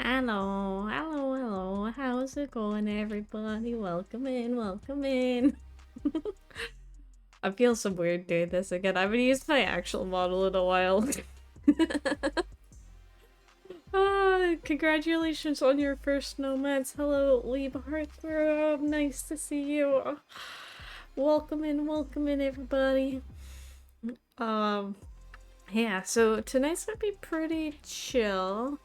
Hello, hello, hello. How's it going, everybody? Welcome in, welcome in. I feel so weird doing this again. I haven't used my actual model in a while. Congratulations on your first nomads. Hello, Lieb Heartthrob. Nice to see you. Welcome in, everybody. Yeah, so tonight's gonna be pretty chill.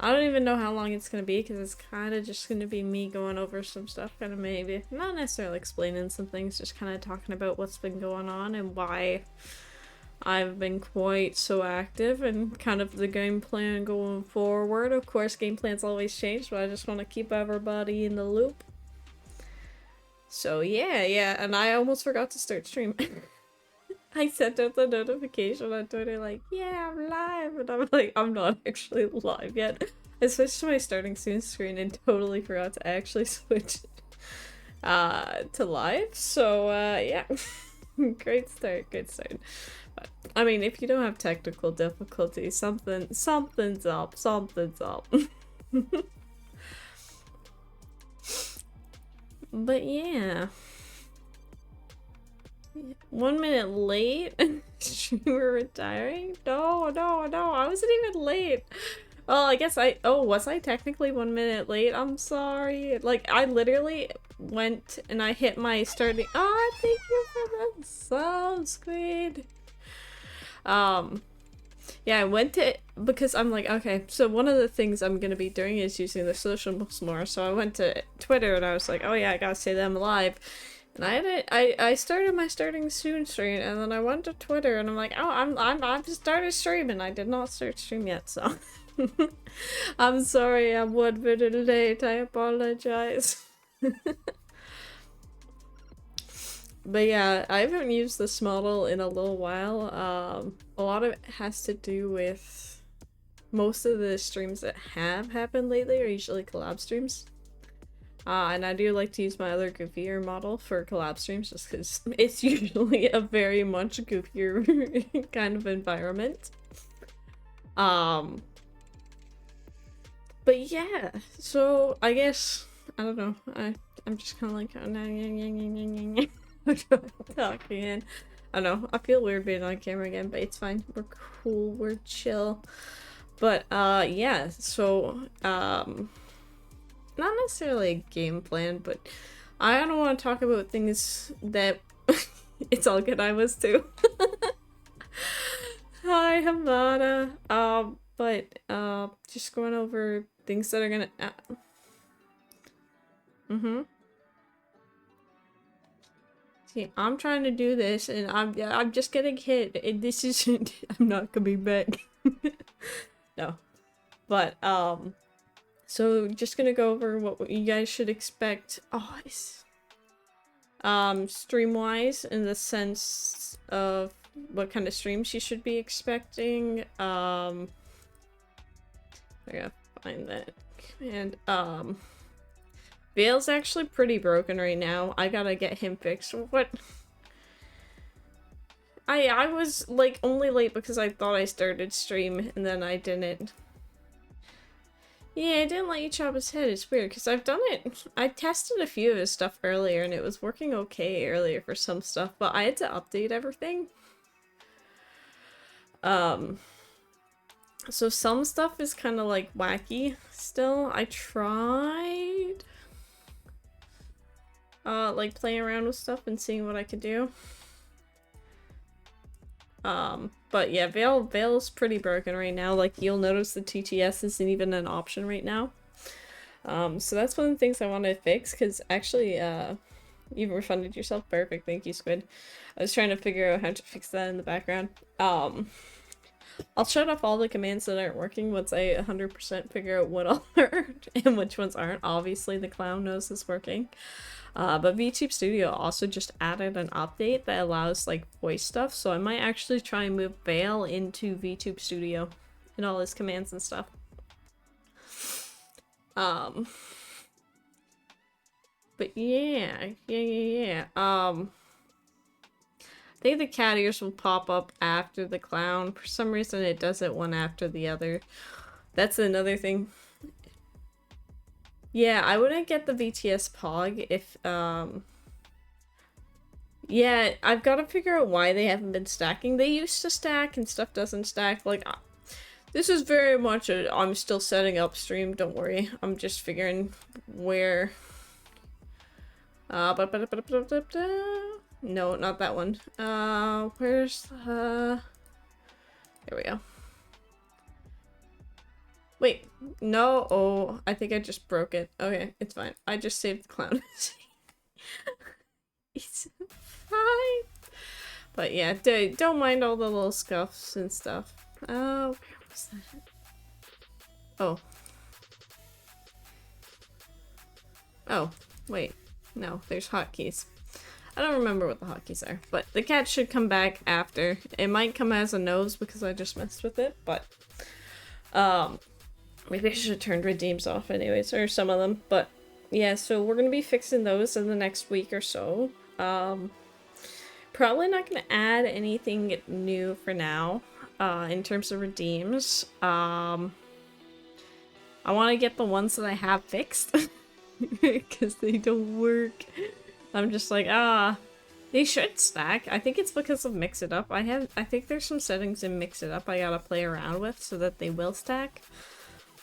I don't even know how long it's gonna be because it's kind of just gonna be me going over some stuff, kind of maybe not necessarily explaining some things, just kind of talking about what's been going on and why I've been quite so active and kind of the game plan going forward. Of course, game plans always change, but I just want to keep everybody in the loop. So yeah, and I almost forgot to start streaming. I sent out the notification on Twitter like, yeah, I'm live, and I'm like, I'm not actually live yet. I switched to my starting soon screen and totally forgot to actually switch to live. So yeah, great start. But I mean, if you don't have technical difficulties, something's up. But yeah. 1 minute late? Streamer retiring? No, I wasn't even late. Well, I guess was I technically 1 minute late? I'm sorry. Like, I literally went and I hit my starting- Oh, thank you for the sub, Squid! Yeah, I went to- because I'm like, okay, so one of the things I'm gonna be doing is using the socials more, so I went to Twitter and I was like, oh yeah, I gotta say that I'm live. And I started my starting soon stream, and then I went to Twitter, and I'm like, oh, I've started streaming. I did not start stream yet, so I'm sorry, I'm 1 minute late. I apologize. But yeah, I haven't used this model in a little while. A lot of it has to do with most of the streams that have happened lately are usually collab streams. And I do like to use my other goofier model for collab streams just because it's usually a very much goofier kind of environment. But yeah, so I guess, I don't know, I'm just kind of like, talking in. I don't know, I feel weird being on camera again, but it's fine. We're cool, we're chill. But yeah, so not necessarily a game plan, but I don't want to talk about things that it's all good. I was too. Hi, Hamada. But just going over things that are gonna. See, I'm trying to do this, and I'm just getting hit. And this is I'm not coming back. No, but so just gonna go over what you guys should expect. Oh, stream-wise, in the sense of what kind of streams you should be expecting. I gotta find that. And Vale's actually pretty broken right now. I gotta get him fixed. What? I was like only late because I thought I started stream and then I didn't. Yeah, I didn't let you chop his head. It's weird because I've done it. I tested a few of his stuff earlier and it was working okay earlier for some stuff, but I had to update everything. So some stuff is kind of like wacky still. I tried like playing around with stuff and seeing what I could do. But yeah, Vale's pretty broken right now. Like, you'll notice the TTS isn't even an option right now. So that's one of the things I want to fix, because actually, you've refunded yourself. Perfect, thank you, Squid. I was trying to figure out how to fix that in the background. I'll shut off all the commands that aren't working once I 100% figure out what all are and which ones aren't. Obviously, the clown knows it's working. But VTube Studio also just added an update that allows like voice stuff, so I might actually try and move Vale into VTube Studio and all his commands and stuff. But yeah. I think the cat ears will pop up after the clown. For some reason it does it one after the other. That's another thing Yeah, I wouldn't get the VTS Pog if, yeah, I've got to figure out why they haven't been stacking. They used to stack and stuff doesn't stack. Like, this is very much a I'm still setting up stream, don't worry. I'm just figuring where... No, not that one. Where's, There we go. Wait, no, oh, I think I just broke it. Okay, it's fine. I just saved the clown. It's fine. But yeah, don't mind all the little scuffs and stuff. Where was that? Oh. Oh, wait. No, there's hotkeys. I don't remember what the hotkeys are, but the cat should come back after. It might come as a nose because I just messed with it, but maybe I should have turned redeems off anyways, or some of them, but yeah, so we're gonna be fixing those in the next week or so. Probably not gonna add anything new for now, in terms of redeems. I want to get the ones that I have fixed, because they don't work. I'm just like, they should stack. I think it's because of Mix It Up. I think there's some settings in Mix It Up I gotta play around with so that they will stack.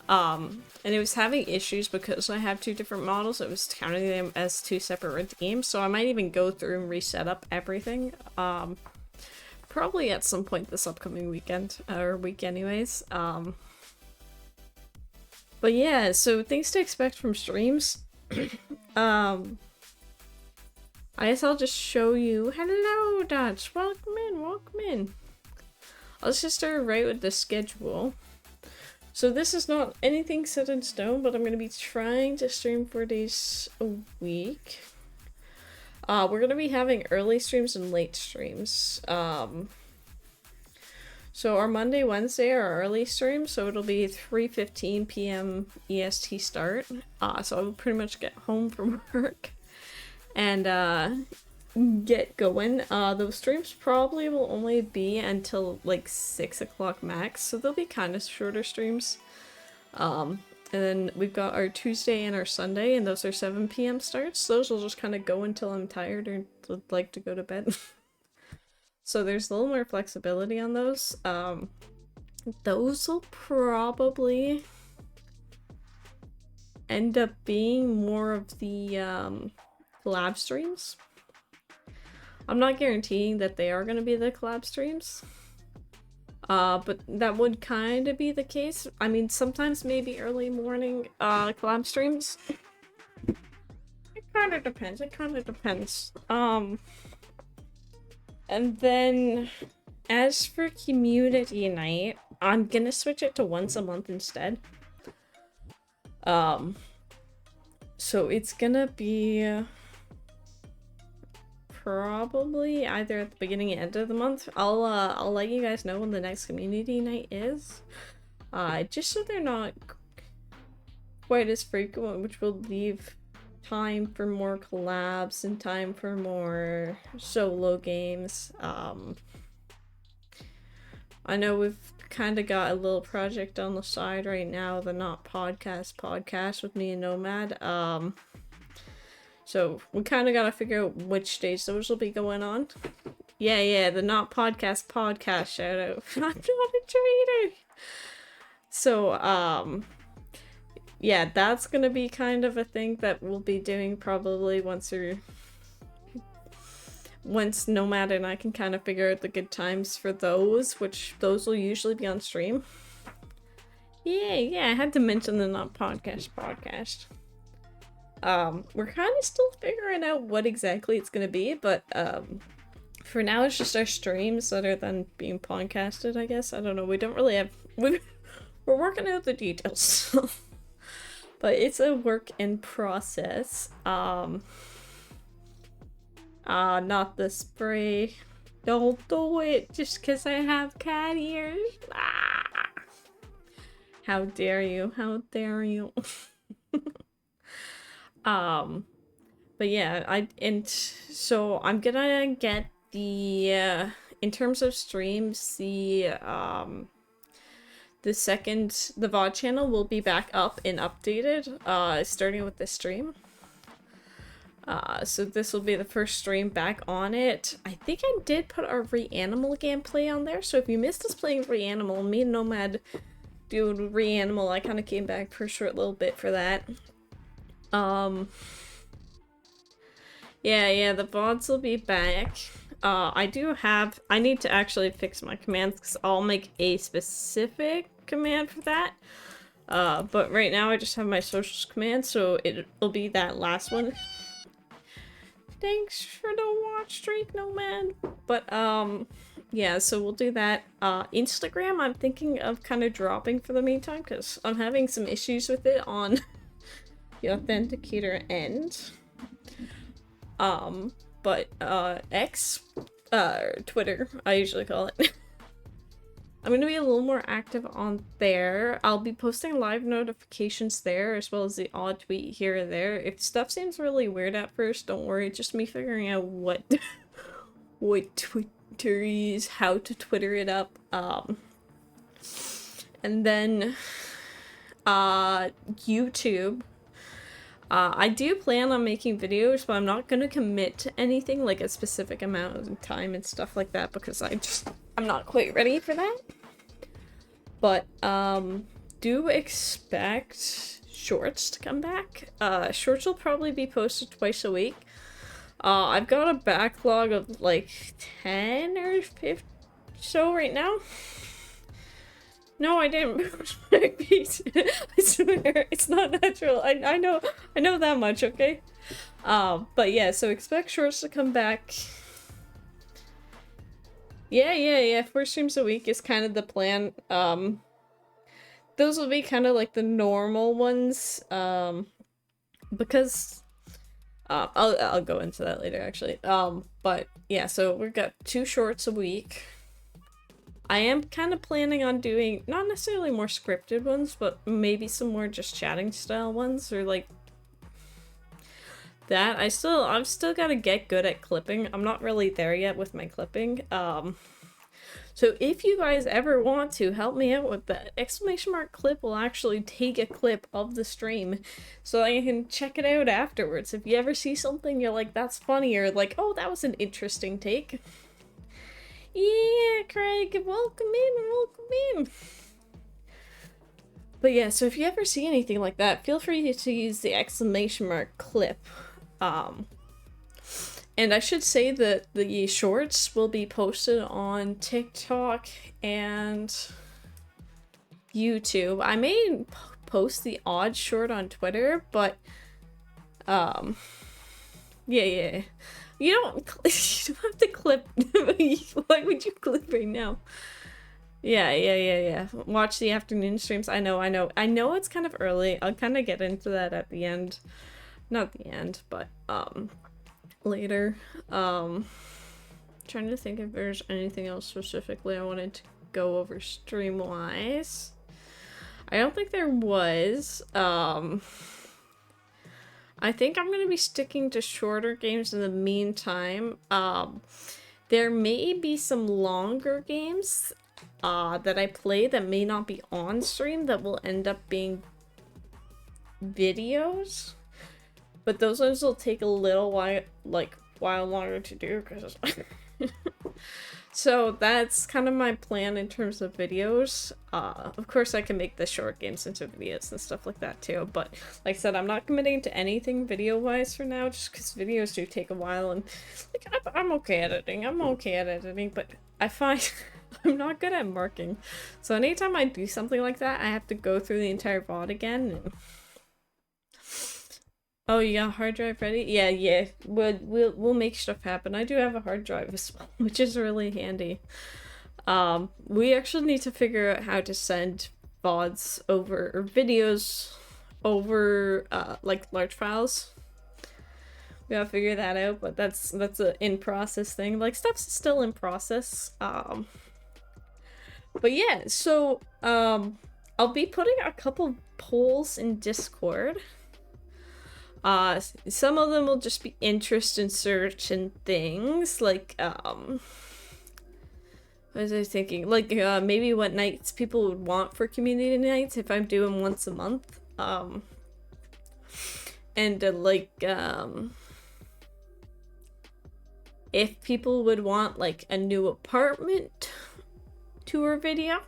And it was having issues because I have two different models. It was counting them as two separate redeems, so I might even go through and reset up everything. Probably at some point this upcoming weekend, or week anyways. But yeah, so things to expect from streams. I guess I'll just show you. Hello, Dutch. Welcome in, welcome in. I'll just start right with the schedule. So this is not anything set in stone, but I'm going to be trying to stream 4 days a week. We're going to be having early streams and late streams. So our Monday, Wednesday are early streams, so it'll be 3:15 p.m. EST start. So I'll pretty much get home from work and get going. Those streams probably will only be until like 6 o'clock max, so they'll be kind of shorter streams. And then we've got our Tuesday and our Sunday, and those are 7 p.m. starts. Those will just kind of go until I'm tired or would like to go to bed. So there's a little more flexibility on those. Those will probably end up being more of the collab streams. I'm not guaranteeing that they are going to be the collab streams. But that would kind of be the case. I mean, sometimes maybe early morning collab streams. It kind of depends. It kind of depends. And then, as for community night, I'm gonna switch it to once a month instead. So it's gonna be probably either at the beginning or end of the month. I'll let you guys know when the next community night is. Just so they're not quite as frequent, which will leave time for more collabs and time for more solo games. I know we've kind of got a little project on the side right now, the Not podcast with me and Nomad. So we kind of got to figure out which days those will be going on. Yeah, the Not podcast shout out. I'm not a traitor. So, yeah, that's gonna be kind of a thing that we'll be doing probably once Nomad and I can kind of figure out the good times for those, which those will usually be on stream. Yeah, I had to mention the Not podcast. We're kind of still figuring out what exactly it's gonna be, but for now it's just our streams other than being podcasted, I guess. I don't know, we don't really have... We're working out the details. But it's a work in process. Not the spray. Don't do it just because I have cat ears. Ah! How dare you? How dare you? But yeah, so I'm gonna get the in terms of streams, the second the VOD channel will be back up and updated, starting with this stream. So this will be the first stream back on it. I think I did put our Reanimal gameplay on there, so if you missed us playing Reanimal, me and Nomad doing Reanimal, I kind of came back for a short little bit for that. Yeah, the VODs will be back. I need to actually fix my commands because I'll make a specific command for that. But right now I just have my socials command, so it'll be that last one. Thanks for the watch streak, Nomad. But, yeah, so we'll do that. Instagram, I'm thinking of kind of dropping for the meantime, because I'm having some issues with it on the authenticator end. But, X, Twitter, I usually call it. I'm gonna be a little more active on there. I'll be posting live notifications there, as well as the odd tweet here or there. If stuff seems really weird at first, don't worry, it's just me figuring out what Twitter is, how to Twitter it up. And then, YouTube. I do plan on making videos, but I'm not gonna commit to anything, like a specific amount of time and stuff like that, because I'm not quite ready for that. But, do expect shorts to come back. Shorts will probably be posted twice a week. I've got a backlog of like 10 or 15 so right now. No, I didn't push my feet. I swear, it's not natural. I know that much, okay? But yeah, so expect shorts to come back. Yeah. 4 streams a week is kind of the plan. Those will be kind of like the normal ones, because I'll go into that later actually. But yeah, so we've got 2 shorts a week. I am kind of planning on doing not necessarily more scripted ones, but maybe some more just chatting style ones, or like that. I've still got to get good at clipping. I'm not really there yet with my clipping. So if you guys ever want to help me out with that, exclamation mark clip will actually take a clip of the stream so I can check it out afterwards. If you ever see something you're like, that's funny, or like, oh, that was an interesting take. Yeah, Craig, welcome in. But yeah, so if you ever see anything like that, feel free to use the exclamation mark clip. And I should say that the shorts will be posted on TikTok and YouTube. I may post the odd short on Twitter, but yeah. You don't have to clip. Why would you clip right now? Yeah. Watch the afternoon streams. I know it's kind of early. I'll kind of get into that at the end. Not the end, but later. Trying to think if there's anything else specifically I wanted to go over stream wise. I don't think there was. I think I'm gonna be sticking to shorter games in the meantime. There may be some longer games that I play that may not be on stream that will end up being videos, but those ones will take a little while longer to do because so that's kind of my plan in terms of videos. Of course I can make the short games into videos and stuff like that too, but like I said, I'm not committing to anything video wise for now, just because videos do take a while, and like I'm okay at editing, but I find I'm not good at marking, so anytime I do something like that, I have to go through the entire VOD again. And oh, you got a hard drive ready? Yeah. We'll make stuff happen. I do have a hard drive as well, which is really handy. We actually need to figure out how to send VODs over, or videos over, like large files. We gotta figure that out, but that's a in-process thing. Like, stuff's still in process. But yeah, so, I'll be putting a couple polls in Discord. Some of them will just be interest in certain things, like, was I thinking? Like, maybe what nights people would want for community nights if I'm doing once a month. And if people would want like a new apartment tour video,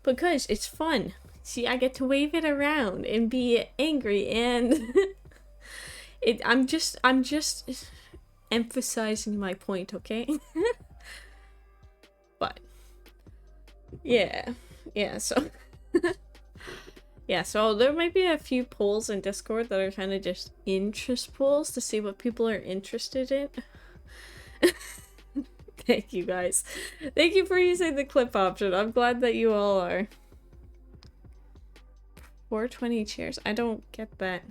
because it's fun. See, I get to wave it around and be angry, and I'm just emphasizing my point, okay? But yeah, so yeah, so there might be a few polls in Discord that are kind of just interest polls to see what people are interested in. Thank you guys. Thank you for using the clip option. I'm glad that you all are. 420 chairs. I don't get that.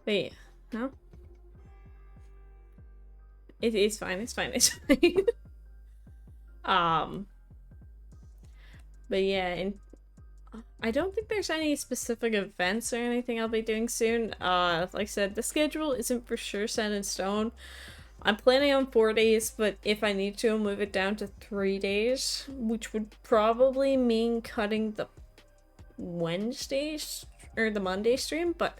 Wait, no? It's fine, it's fine, it's fine. But yeah, and I don't think there's any specific events or anything I'll be doing soon. Like I said, the schedule isn't for sure set in stone. I'm planning on 4 days, but if I need to, I'll move it down to 3 days, which would probably mean cutting the Wednesdays or the Monday stream, but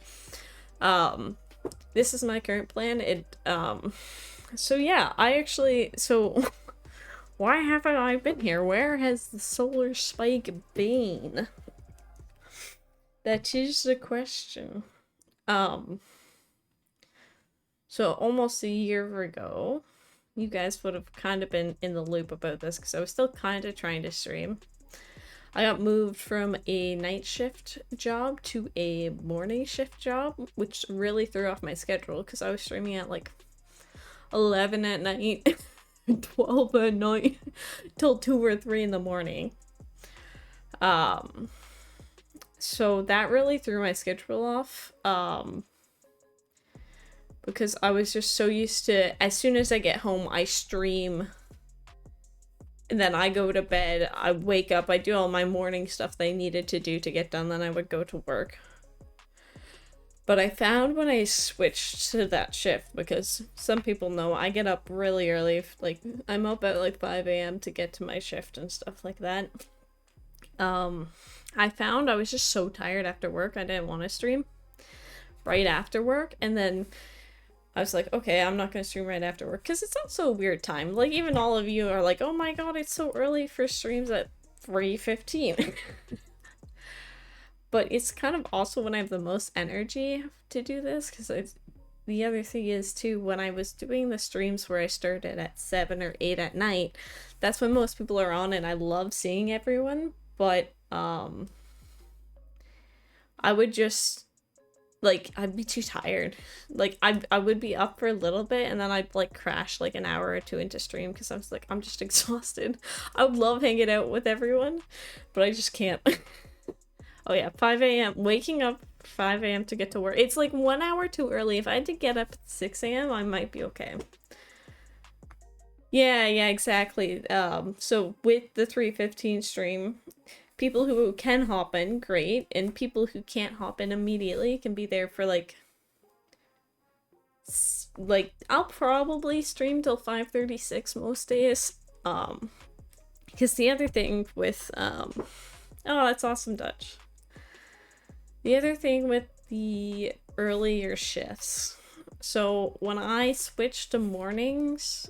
this is my current plan. So yeah, so why haven't I been here? Where has the solar spike been? That is the question. So almost a year ago, you guys would have kind of been in the loop about this because I was still kind of trying to stream. I got moved from a night shift job to a morning shift job, which really threw off my schedule because I was streaming at like 11 at night, 12 at night, till 2 or 3 in the morning. So that really threw my schedule off. Because I was just so used to, as soon as I get home, I stream, and then I go to bed, I wake up, I do all my morning stuff that I needed to do to get done, then I would go to work. But I found when I switched to that shift, because some people know I get up really early, like, I'm up at like 5 a.m. to get to my shift and stuff like that. I found I was just so tired after work, I didn't want to stream right after work, and then I was like, okay, I'm not gonna stream right after work, because it's also a weird time. Like, even all of you are like, oh my god, it's so early for streams at 3:15. But it's kind of also when I have the most energy to do this, because the other thing is, too, when I was doing the streams where I started at 7 or 8 at night, that's when most people are on, and I love seeing everyone, but, I would just, like, I'd be too tired. Like, I would be up for a little bit, and then I'd, like, crash, like, an hour or two into stream, because I was like, I'm just exhausted. I would love hanging out with everyone, but I just can't. Oh yeah, 5 a.m. Waking up 5 a.m. to get to work. It's, like, 1 hour too early. If I had to get up at 6 a.m., I might be okay. Yeah, exactly. So with the 3:15 stream, people who can hop in, great, and people who can't hop in immediately can be there for like I'll probably stream till 5:36 most days. Because the other thing with oh, that's awesome, Dutch. The other thing with the earlier shifts, so when I switched to mornings,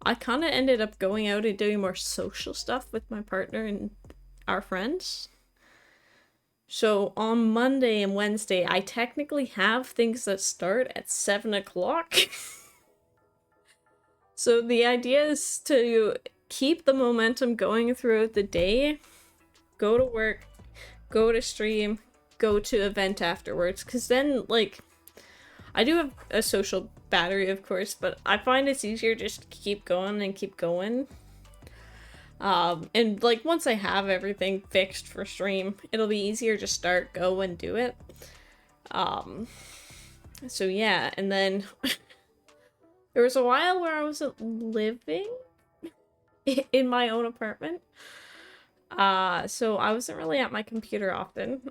I kind of ended up going out and doing more social stuff with my partner and our friends. So on Monday and Wednesday, I technically have things that start at 7 o'clock. So the idea is to keep the momentum going throughout the day, go to work, go to stream, go to event afterwards, because then, like, I do have a social battery, of course, but I find it's easier just to keep going and keep going. And, like, once I have everything fixed for stream, it'll be easier to start, go, and do it. So yeah, and then there was a while where I wasn't living in my own apartment. So I wasn't really at my computer often.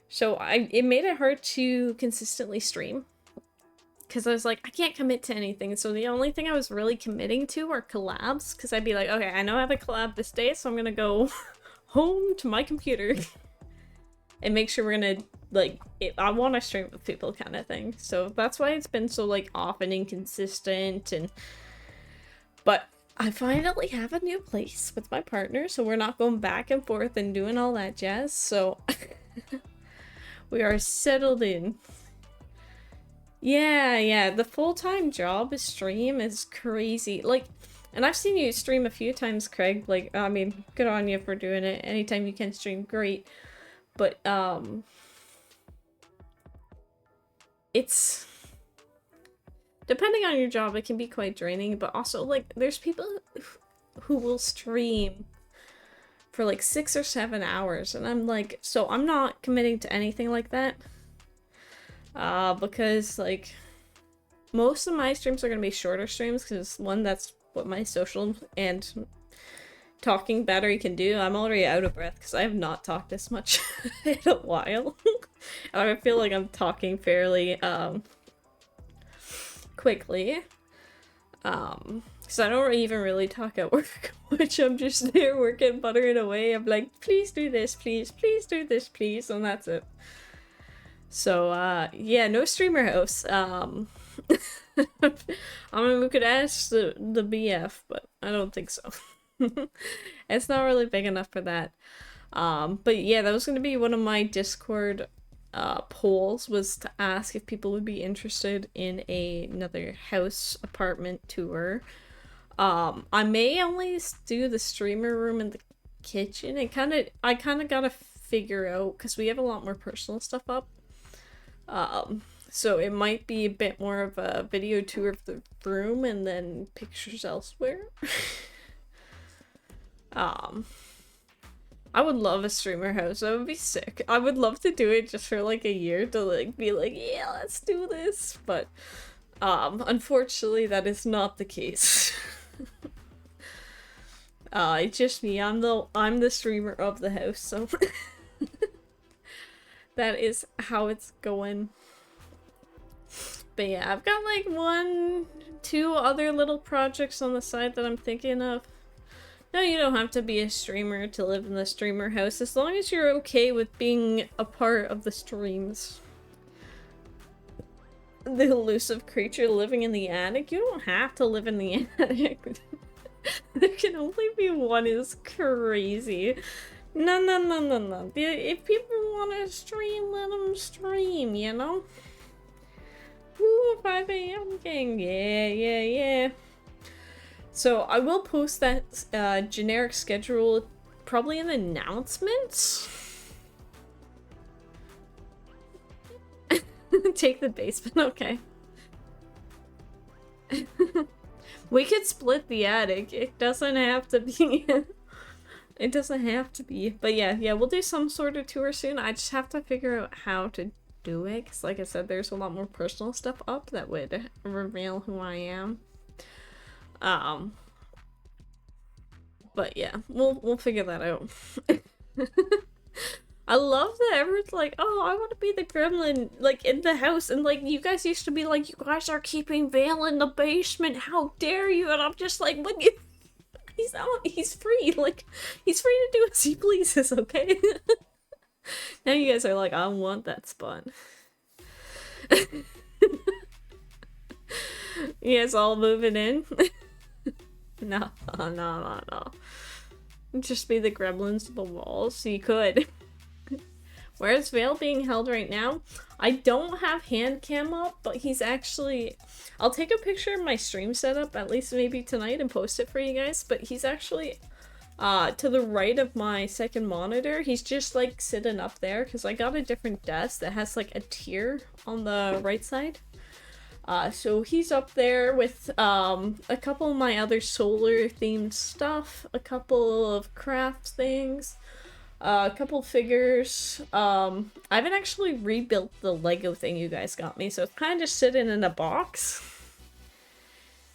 So it made it hard to consistently stream, because I was like, I can't commit to anything. So the only thing I was really committing to were collabs, because I'd be like, okay, I know I have a collab this day, so I'm gonna go home to my computer and make sure we're gonna, like, I want to stream with people kind of thing. So that's why it's been so, like, off and inconsistent. But I finally have a new place with my partner, so we're not going back and forth and doing all that jazz. So we are settled in. Yeah, the full-time job stream is crazy. Like, and I've seen you stream a few times, Craig. Like, I mean, good on you for doing it. Anytime you can stream, great. But, it's... depending on your job, it can be quite draining, but also, like, there's people who will stream for, like, 6 or 7 hours, and I'm like, so I'm not committing to anything like that. Because, like, most of my streams are gonna be shorter streams, because, one, that's what my social and talking battery can do. I'm already out of breath, because I have not talked this much in a while. I feel like I'm talking fairly, quickly. Because I don't even really talk at work much. I'm just there working, buttering away. I'm like, please do this, please do this, please, and that's it. So, yeah, no streamer house. I mean, we could ask the BF, but I don't think so. It's not really big enough for that. But yeah, that was going to be one of my Discord polls, was to ask if people would be interested in another house apartment tour. I may only do the streamer room and the kitchen. I kind of gotta figure out, because we have a lot more personal stuff up. So it might be a bit more of a video tour of the room and then pictures elsewhere. I would love a streamer house. That would be sick. I would love to do it just for like a year to like be like, yeah, let's do this. But unfortunately that is not the case. It's just me. I'm the streamer of the house, so that is how it's going. But yeah, I've got like 1, 2 other little projects on the side that I'm thinking of. No, you don't have to be a streamer to live in the streamer house, as long as you're okay with being a part of the streams. The elusive creature living in the attic? You don't have to live in the attic. There can only be one is crazy. No. If people want to stream, let them stream, you know? Woo, 5 AM gang, yeah. So I will post that generic schedule probably in announcements. Take the basement, okay. We could split the attic. It doesn't have to be. It doesn't have to be. But yeah, we'll do some sort of tour soon. I just have to figure out how to do it, because like I said, there's a lot more personal stuff up that would reveal who I am. But yeah, we'll figure that out. I love that everyone's like, oh, I want to be the gremlin, like, in the house, and like, you guys used to be like, you guys are keeping Vale in the basement, how dare you? And I'm just like, what? He's free, like, he's free to do as he pleases, okay? Now you guys are like, I want that spot. You guys all moving in? No. Just be the gremlins to the walls. You could. Where is Vale being held right now? I don't have hand cam up, but he's actually... I'll take a picture of my stream setup, at least maybe tonight, and post it for you guys, but he's actually to the right of my second monitor. He's just like sitting up there, because I got a different desk that has like a tier on the right side. So he's up there with a couple of my other solar themed stuff, a couple of craft things, a couple figures. I haven't actually rebuilt the Lego thing you guys got me, so it's kind of just sitting in a box.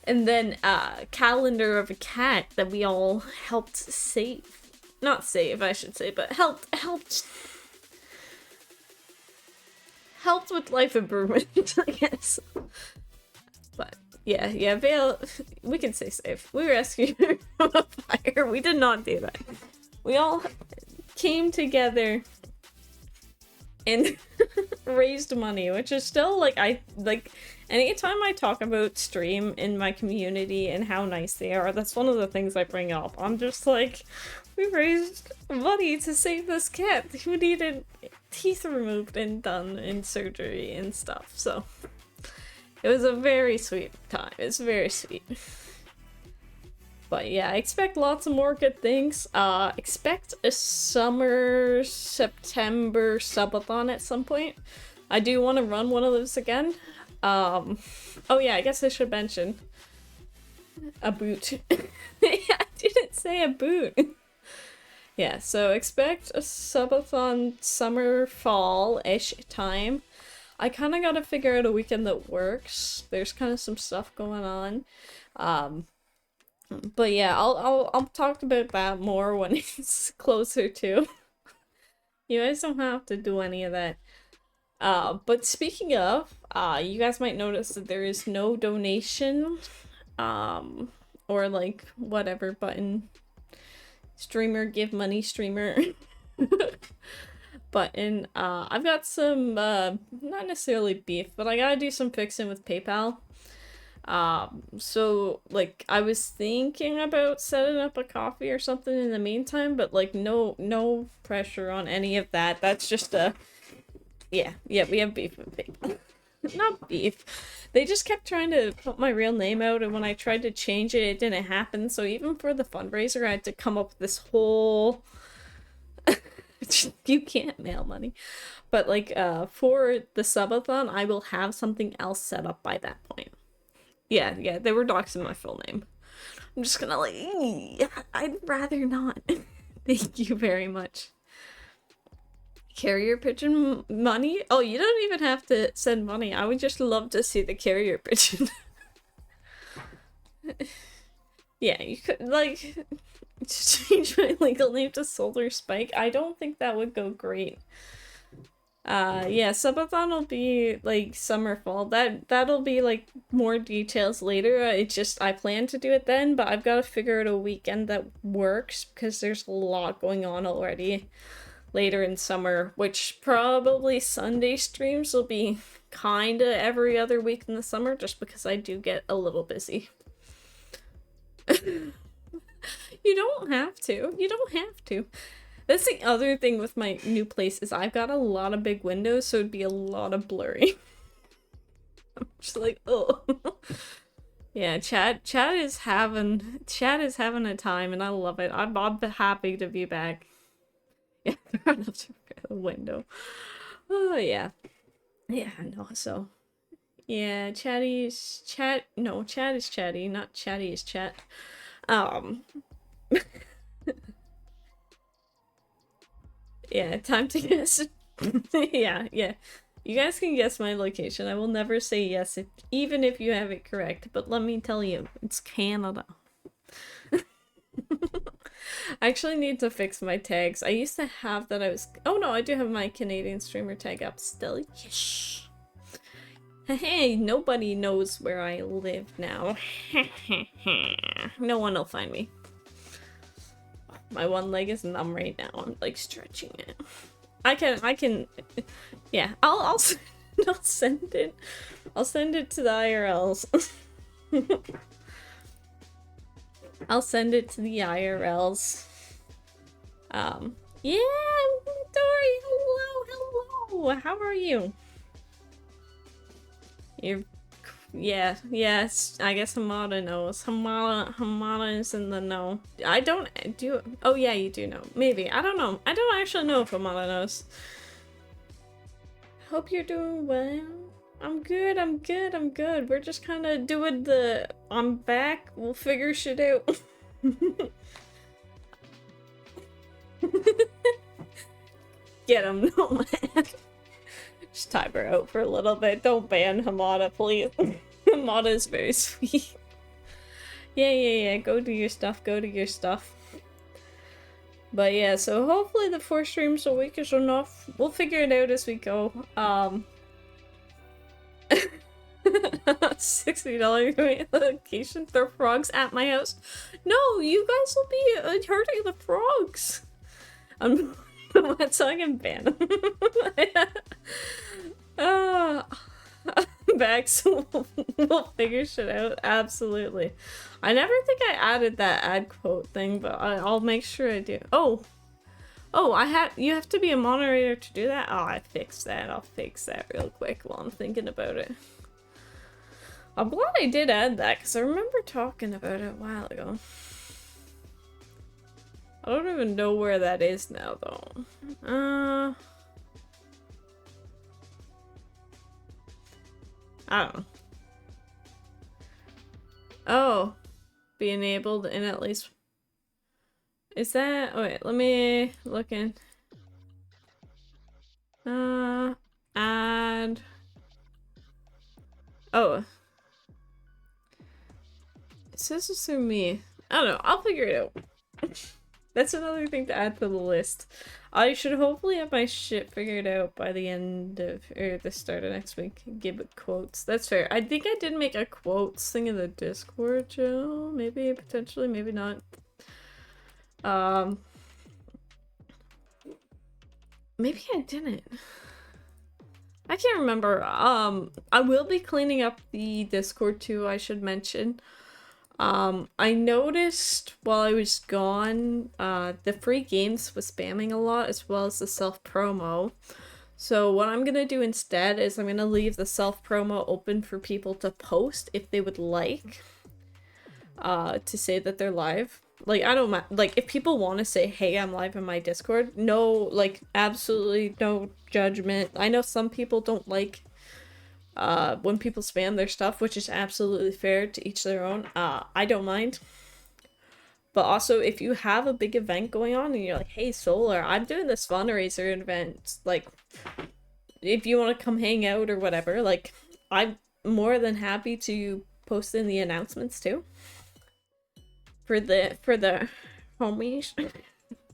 And then a calendar of a cat that we all helped save. Not save, I should say, but helped with life improvement, I guess. Yeah, Vale, we can stay safe. We rescued her from a fire. We did not do that. We all came together and raised money, which is still like, anytime I talk about stream in my community and how nice they are, that's one of the things I bring up. I'm just like, we raised money to save this cat who needed teeth removed and done in surgery and stuff, so it was a very sweet time. It's very sweet. But yeah, I expect lots of more good things. Expect a summer, September subathon at some point. I do want to run one of those again. Oh yeah, I guess I should mention a boot. I didn't say a boot. Yeah, so expect a subathon summer, fall-ish time. I kind of gotta figure out a weekend that works. There's kind of some stuff going on. But yeah, I'll talk about that more when it's closer to. You guys don't have to do any of that. But speaking of, you guys might notice that there is no donation, or like whatever button, streamer give money streamer button. I've got some, not necessarily beef, but I gotta do some fixing with PayPal. So like I was thinking about setting up a coffee or something in the meantime, but like no pressure on any of that. That's just a yeah, we have beef with PayPal. Not beef. They just kept trying to put my real name out, and when I tried to change it, it didn't happen. So even for the fundraiser, I had to come up with this whole you can't mail money. But like for the subathon, I will have something else set up by that point. Yeah, they were doxing my full name. I'm just gonna like, I'd rather not. Thank you very much. Carrier pigeon money? Oh, you don't even have to send money. I would just love to see the carrier pigeon. Yeah, you could, like, change my legal name to SolarSpike. I don't think that would go great. Yeah, subathon will be like summer, fall. That'll be like more details later. I plan to do it then, but I've got to figure out a weekend that works because there's a lot going on already later in summer, which probably Sunday streams will be kinda every other week in the summer just because I do get a little busy. You don't have to. You don't have to. That's the other thing with my new place is I've got a lot of big windows, so it'd be a lot of blurry. I'm just like, oh. Yeah, Chad is having a time, and I love it. I'm happy to be back. Yeah, run up to the window. Oh yeah, no. So yeah, Chad is chatty, not chatty is chat. Yeah, time to guess. Yeah. You guys can guess my location. I will never say yes, even if you have it correct. But let me tell you, it's Canada. I actually need to fix my tags. I used to have that oh no, I do have my Canadian streamer tag up still. Yes. Hey, nobody knows where I live now. No one will find me. My one leg is numb right now. I'm like stretching it. I can yeah, I'll send it. I'll send it to the IRLs. I'll send it to the IRLs. Yeah, Dory, hello. How are you? Yes, I guess Hamada knows. Hamada is in the know. I don't do. Oh yeah, you do know. Maybe. I don't know. I don't actually know if Hamada knows. Hope you're doing well. I'm good. We're just kind of doing the I'm back. We'll figure shit out. Get him, no man. Just time her out for a little bit. Don't ban Hamada, please. Hamada is very sweet. Yeah. Go do your stuff. But yeah, so hopefully the 4 streams a week is enough. We'll figure it out as we go. $60 location. Throw frogs at my house. No, you guys will be hurting the frogs. That's how I can ban them. Bags will figure shit out. Absolutely. I never think I added that ad quote thing, but I'll make sure I do. Oh, you have to be a moderator to do that? Oh, I fixed that. I'll fix that real quick while I'm thinking about it. I'm glad I did add that, because I remember talking about it a while ago. I don't even know where that is now, though. I don't know. Oh. Be enabled in at least... Is that... Oh, wait, let me look in. Add... Oh. It says it's through me. I don't know. I'll figure it out. That's another thing to add to the list. I should hopefully have my shit figured out by the end of, or the start of next week. Give it quotes. That's fair. I think I did make a quotes thing in the Discord, Joe. Maybe, potentially, maybe not. Maybe I didn't. I can't remember. I will be cleaning up the Discord too, I should mention. I noticed while I was gone, the free games was spamming a lot, as well as the self-promo. So what I'm gonna do instead is I'm gonna leave the self-promo open for people to post if they would like, to say that they're live. Like, I don't mind, like, if people want to say, hey, I'm live in my Discord, no, like, absolutely no judgment. I know some people don't like when people spam their stuff, which is absolutely fair, to each their own. I don't mind. But also, if you have a big event going on and you're like, hey, Solar, I'm doing this fundraiser event, like, if you want to come hang out or whatever, like, I'm more than happy to post in the announcements too. For the homies.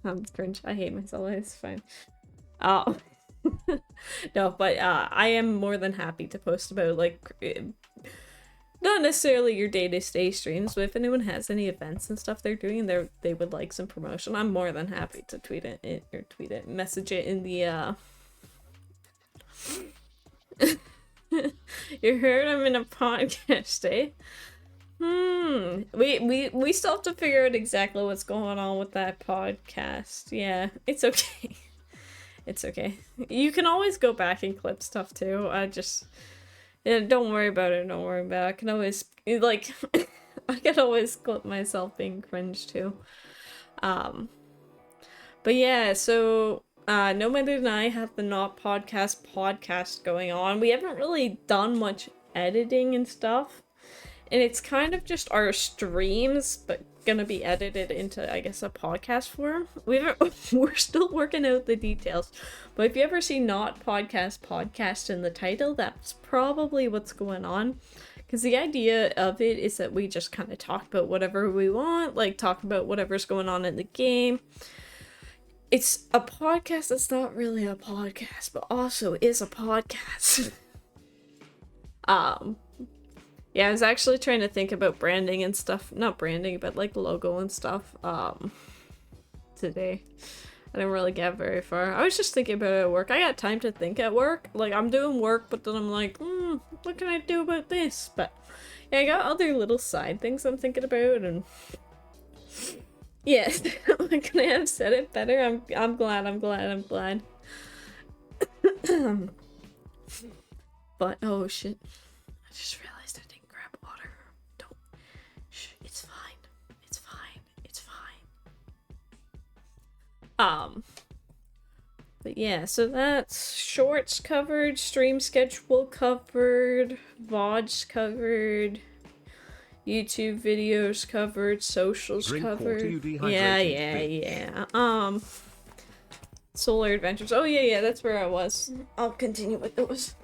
I'm cringe. I hate myself. It's fine. Oh. No, but I am more than happy to post about, like, not necessarily your day-to-day streams, but if anyone has any events and stuff they're doing and they would like some promotion, I'm more than happy to message it in the You heard I'm in a podcast, eh? We still have to figure out exactly what's going on with that podcast. Yeah, it's okay. It's okay. You can always go back and clip stuff too. Yeah, don't worry about it. Don't worry about it. I can always, like, I can always clip myself being cringe too. But yeah, so Nomad and I have the Not podcast going on. We haven't really done much editing and stuff. And it's kind of just our streams, but gonna be edited into, I guess, a podcast form. We're still working out the details. But if you ever see Not podcast in the title, that's probably what's going on. Because the idea of it is that we just kind of talk about whatever we want, like talk about whatever's going on in the game. It's a podcast that's not really a podcast, but also is a podcast. Yeah, I was actually trying to think about branding and stuff. Not branding, but like logo and stuff, today. I didn't really get very far. I was just thinking about it at work. I got time to think at work. Like, I'm doing work, but then I'm like, what can I do about this? But yeah, I got other little side things I'm thinking about, and yeah, can I have said it better? I'm glad. But oh shit. I just realized I didn't grab water. Don't. Shh, it's fine. It's fine. It's fine. But yeah, so that's shorts covered, stream schedule covered, VODs covered, YouTube videos covered, socials covered. Yeah. Solar Adventures. Oh yeah, that's where I was. I'll continue with those.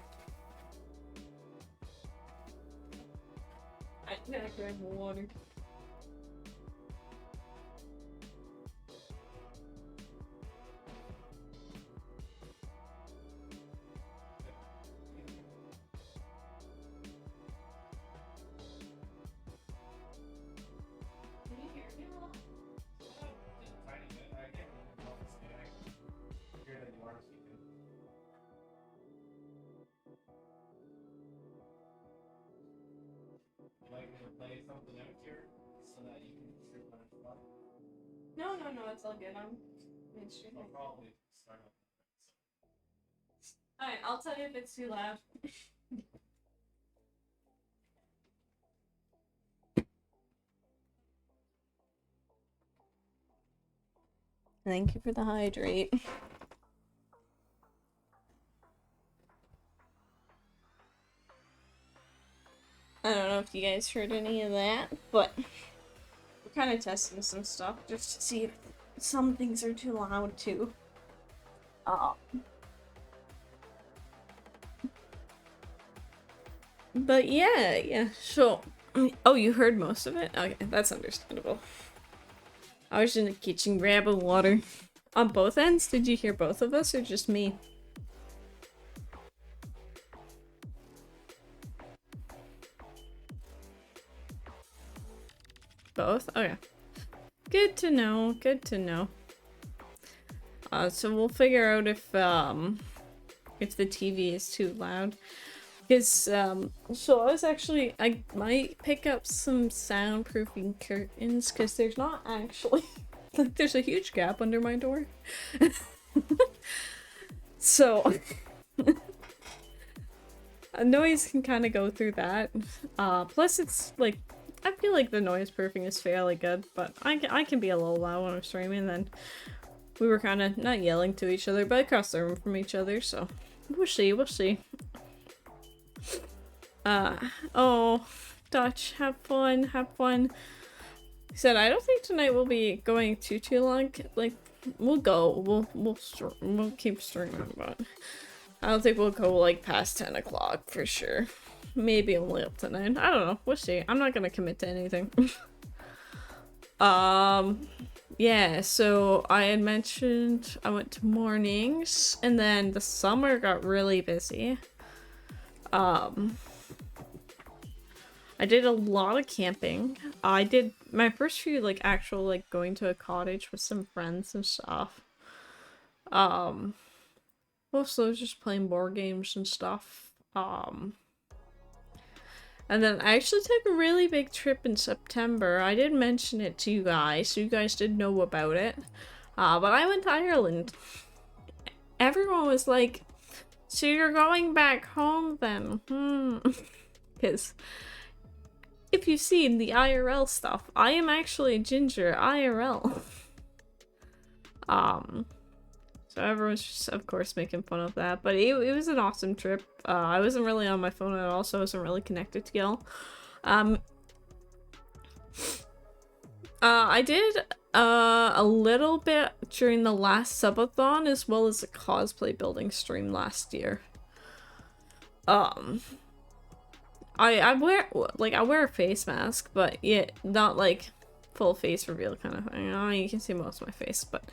I gotta grab water. No, no, no, it's all good. I'm midstream. Alright, I'll tell you if it's too loud. Thank you for the hydrate. I don't know if you guys heard any of that, but we're kind of testing some stuff just to see if some things are too loud too. But yeah, so, oh, you heard most of it? Okay, that's understandable. I was in the kitchen grabbing water. On both ends? Did you hear both of us or just me? Both? Okay. Good to know, good to know. So we'll figure out if the TV is too loud. Because, so I might pick up some soundproofing curtains, because there's not actually, like, there's a huge gap under my door. So, a noise can kind of go through that. Plus it's, like, I feel like the noise proofing is fairly good, but I can be a little loud when I'm streaming, and then we were kind of, not yelling to each other, but across the room from each other, so we'll see, we'll see. Oh, Dutch, have fun, have fun. He said, I don't think tonight will be going too long. Like, we'll go, we'll keep streaming, but I don't think we'll go, like, past 10 o'clock for sure. Maybe only up to 9. I don't know, we'll see. I'm not gonna commit to anything. Yeah, so I had mentioned I went to mornings, and then the summer got really busy. I did a lot of camping. I did my first few, like, actual, like, going to a cottage with some friends and stuff. Mostly I was just playing board games and stuff. And then I actually took a really big trip in September. I did mention it to you guys, so you guys did know about it. But I went to Ireland. Everyone was like, so you're going back home then? Because if you've seen the IRL stuff, I am actually a ginger IRL. So everyone's just, of course, making fun of that, but it was an awesome trip. I wasn't really on my phone at all, so I wasn't really connected to y'all. I did a little bit during the last subathon, as well as a cosplay building stream last year. I wear a face mask, but yeah, not like full face reveal kind of thing. You can see most of my face, but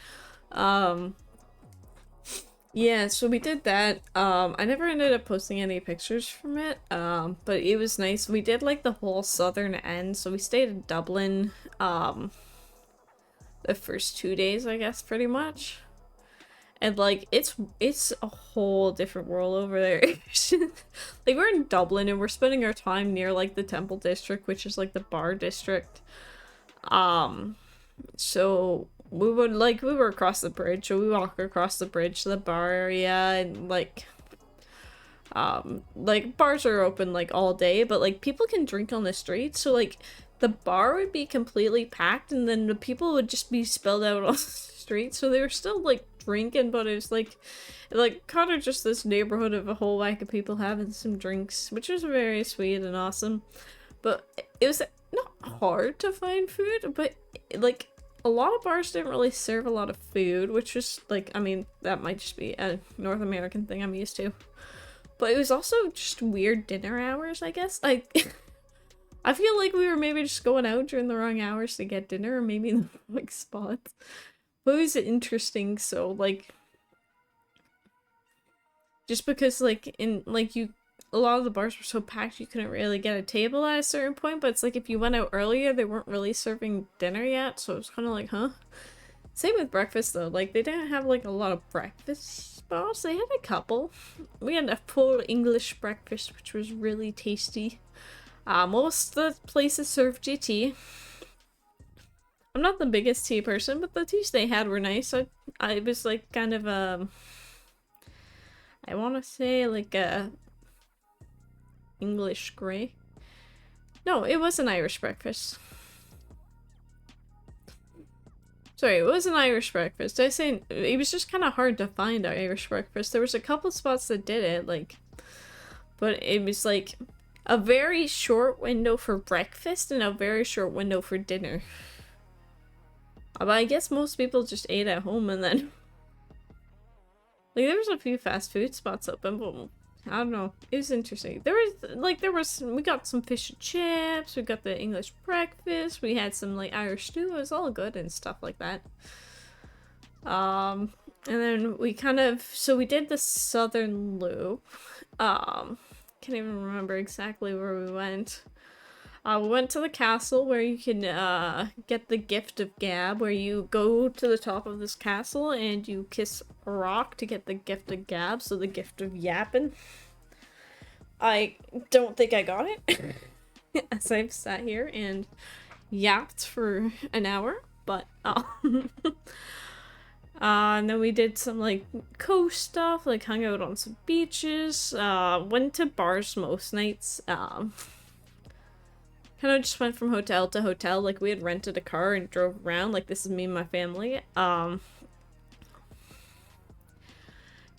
yeah, so we did that. I never ended up posting any pictures from it, but it was nice. We did like the whole southern end, so we stayed in Dublin the first 2 days, I guess, pretty much. And like it's a whole different world over there. Like, we're in Dublin and we're spending our time near like the Temple District, which is like the bar district. So we were across the bridge, so we walk across the bridge to the bar area, and like bars are open like all day, but like people can drink on the street, so like the bar would be completely packed and then the people would just be spilled out on the street, so they were still like drinking, but it was like kind of just this neighborhood of a whole whack of people having some drinks, which was very sweet and awesome. But it was not hard to find food, but like a lot of bars didn't really serve a lot of food, which was like, I mean, that might just be a North American thing I'm used to. But it was also just weird dinner hours, I guess. I feel like we were maybe just going out during the wrong hours to get dinner, or maybe in the like spots. But it was interesting, so like, just because like in like a lot of the bars were so packed you couldn't really get a table at a certain point, but it's like if you went out earlier they weren't really serving dinner yet, so it was kind of like, huh? Same with breakfast though, like they didn't have like a lot of breakfast spots. They had a couple. We had a full English breakfast, which was really tasty. Most of the places serve GT. I'm not the biggest tea person, but the teas they had were nice. I was like kind of I want to say like a English grey. No, it was an Irish breakfast. Sorry, it was an Irish breakfast. I say it was just kind of hard to find Irish breakfast. There was a couple spots that did it, like, but it was like a very short window for breakfast and a very short window for dinner. But I guess most people just ate at home and then like there was a few fast food spots open, but I don't know. It was interesting. We got some fish and chips, we got the English breakfast, we had some like Irish stew, it was all good and stuff like that. And then we we did the Southern Loop. Can't even remember exactly where we went. We went to the castle where you can get the gift of gab, where you go to the top of this castle and you kiss a rock to get the gift of gab, so the gift of yapping. I don't think I got it, as I've sat here and yapped for an hour, but and then we did some like coast stuff, like hung out on some beaches, went to bars most nights, kind of just went from hotel to hotel, like we had rented a car and drove around, like this is me and my family.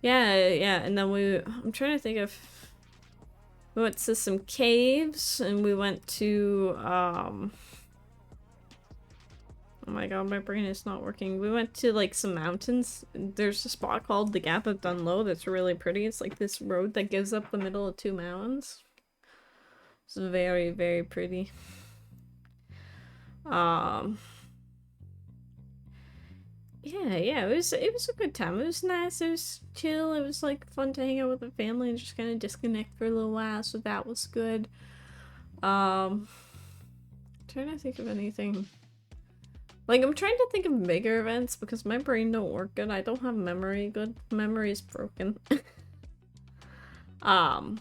Yeah, and then I'm trying to think of, we went to some caves, and we went to, oh my god, my brain is not working. We went to like some mountains. There's a spot called the Gap of Dunlow that's really pretty. It's like this road that gives up the middle of two mountains. It's very, very pretty. Yeah, it was a good time. It was nice, it was chill, it was like fun to hang out with the family and just kind of disconnect for a little while, so that was good. Trying to think of anything. Like, I'm trying to think of bigger events because my brain don't work good. I don't have memory good. Memory is broken. But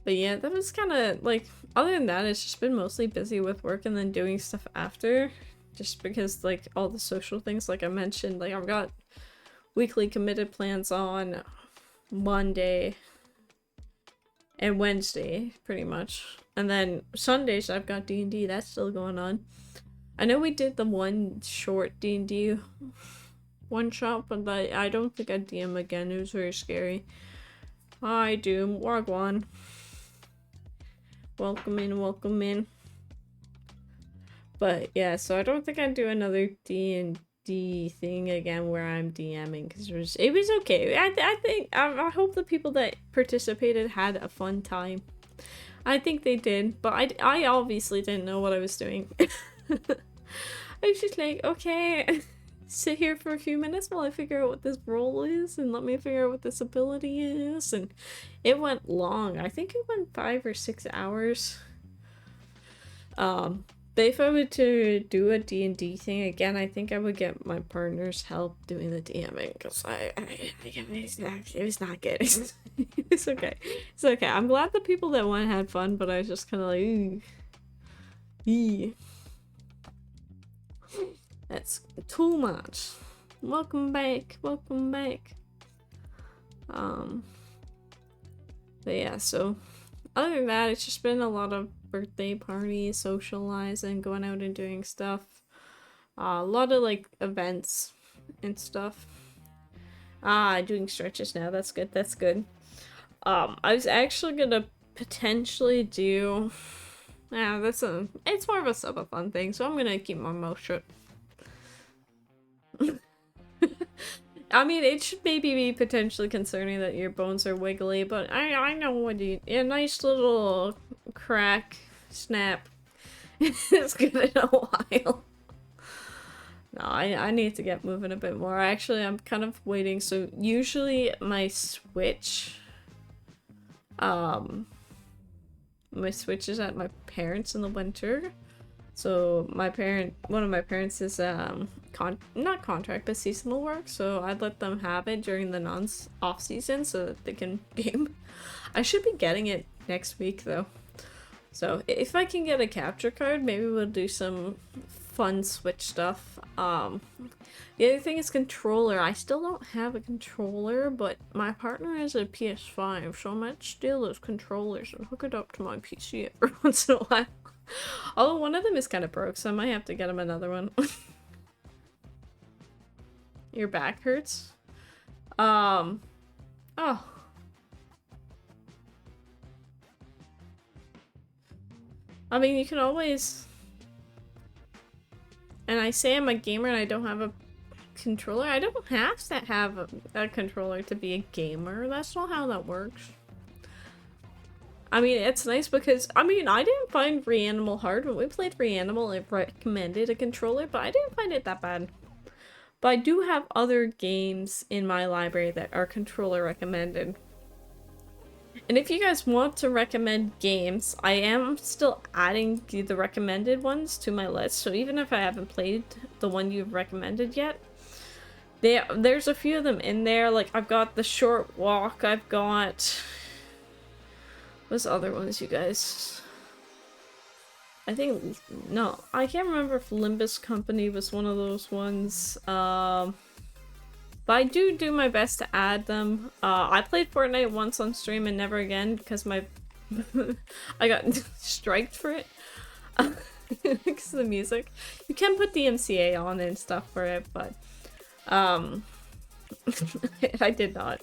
yeah, that was kind of like, other than that, it's just been mostly busy with work and then doing stuff after. Just because, like, all the social things, like I mentioned, like, I've got weekly committed plans on Monday and Wednesday, pretty much. And then Sundays, I've got D&D, that's still going on. I know we did the one short D&D one-shot, but I don't think I'd DM again, it was very scary. Hi, Doom, Wagwan. Welcome in, welcome in. But yeah, so I don't think I'd do another D&D thing again where I'm DMing, because it was okay. I hope the people that participated had a fun time. I think they did, but I obviously didn't know what I was doing. I was just like, okay, sit here for a few minutes while I figure out what this role is, and let me figure out what this ability is, and it went long. I think it went 5 or 6 hours. But if I were to do a D&D thing again, I think I would get my partner's help doing the DMing, because it was not good. It's okay. It's okay. I'm glad the people that went had fun, but I was just kind of like, eee. That's too much. Welcome back. Welcome back. But yeah, so other than that, it's just been a lot of birthday parties, socializing, going out and doing stuff. A lot of like events and stuff. Doing stretches now. That's good. That's good. I was actually gonna potentially do. Yeah, it's more of a sub-fun thing, so I'm gonna keep my mouth shut. I mean, it should maybe be potentially concerning that your bones are wiggly, but I know what a nice little crack, snap is good in a while. No, I need to get moving a bit more. Actually, I'm kind of waiting. So usually my Switch, my Switch is at my parents' in the winter. So one of my parents is not contract, but seasonal work, so I'd let them have it during the non-off season so that they can game. I should be getting it next week though. So if I can get a capture card, maybe we'll do some fun Switch stuff. The other thing is controller. I still don't have a controller, but my partner has a PS5, so I might steal those controllers and hook it up to my PC every once in a while. Although one of them is kind of broke, so I might have to get him another one. Your back hurts? Oh. I mean, you can always... And I say I'm a gamer and I don't have a controller. I don't have to have a controller to be a gamer. That's not how that works. I mean, it's nice because, I mean, I didn't find Reanimal hard. When we played Reanimal, it recommended a controller, but I didn't find it that bad. But I do have other games in my library that are controller recommended. And if you guys want to recommend games, I am still adding the recommended ones to my list. So even if I haven't played the one you've recommended yet, there's a few of them in there. Like, I've got The Short Walk, I've got... What's the other ones, you guys? I think... No, I can't remember if Limbus Company was one of those ones. But I do my best to add them. I played Fortnite once on stream and never again because my... I got striked for it. Because of the music. You can put DMCA on and stuff for it, but... I did not.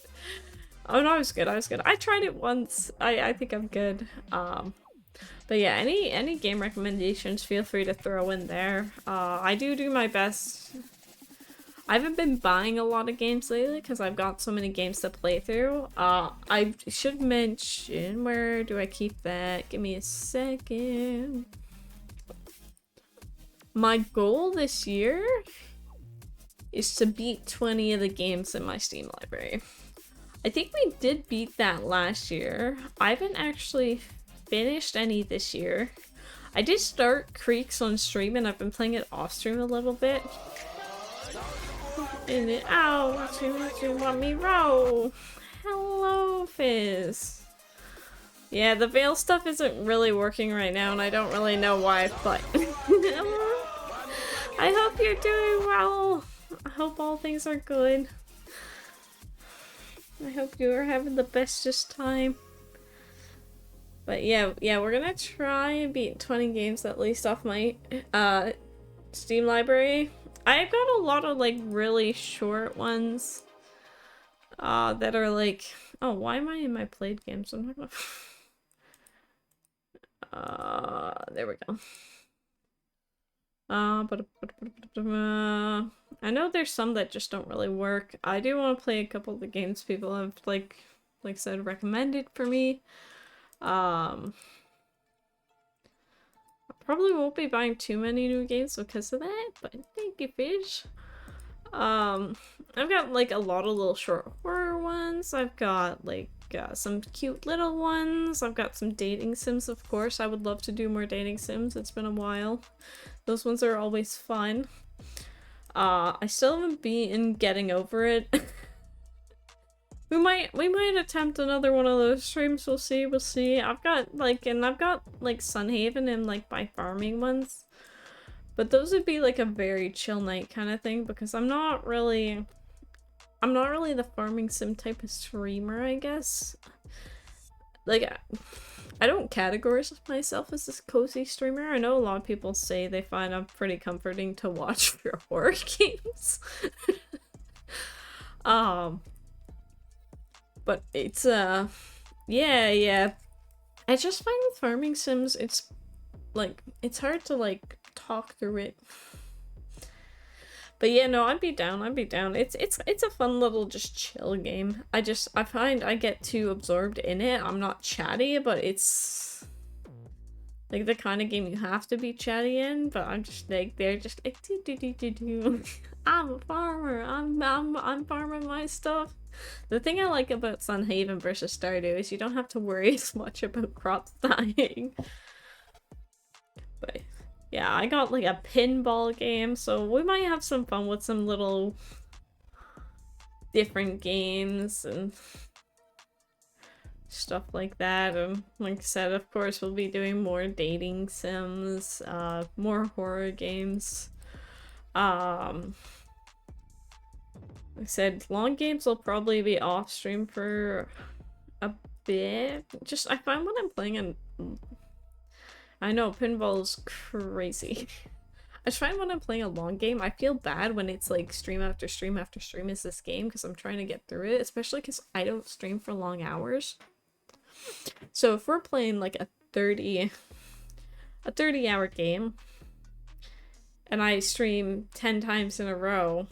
Oh no, I was good, I was good. I tried it once. I think I'm good. But yeah, any game recommendations, feel free to throw in there. I do my best. I haven't been buying a lot of games lately because I've got so many games to play through. I should mention, where do I keep that? Give me a second. My goal this year is to beat 20 of the games in my Steam library. I think we did beat that last year. I haven't actually finished any this year. I did start Creeks on stream and I've been playing it off stream a little bit. And it, ow, what you want me roll? Hello, Fizz. Yeah, the Veil stuff isn't really working right now and I don't really know why, but I hope you're doing well. I hope all things are good. I hope you are having the bestest time. But yeah, we're gonna try and beat 20 games at least off my Steam library. I've got a lot of like really short ones that are like, oh, why am I in my played games? I'm not gonna there we go. I know there's some that just don't really work. I do want to play a couple of the games people have like I said, recommended for me. I probably won't be buying too many new games because of that, but thank you, Fish. I've got like a lot of little short horror ones. I've got like some cute little ones. I've got some dating sims, of course. I would love to do more dating sims. It's been a while. Those ones are always fun. I still haven't been getting over it. we might attempt another one of those streams. We'll see. I've got like Sunhaven and like my farming ones. But those would be like a very chill night kind of thing because I'm not really the farming sim type of streamer, I guess. Like, I don't categorize myself as this cozy streamer. I know a lot of people say they find I'm pretty comforting to watch for horror games. But it's, yeah. I just find with farming sims, it's hard to, like, talk through it. But yeah, no, I'd be down. It's a fun little just chill game. I find I get too absorbed in it. I'm not chatty, but it's like the kind of game you have to be chatty in, but I'm just like, they're just like do. I'm a farmer. I'm farming my stuff. The thing I like about Sunhaven versus Stardew is you don't have to worry as much about crops dying. But Yeah, I got like a pinball game, so we might have some fun with some little different games and stuff like that. And like I said, of course, we'll be doing more dating sims, more horror games. Like I said, long games will probably be off stream for a bit. Just, I find when I'm playing and I know pinball's crazy. I find when I'm playing a long game, I feel bad when it's like stream after stream after stream is this game because I'm trying to get through it, especially because I don't stream for long hours. So if we're playing like a 30-hour game and I stream 10 times in a row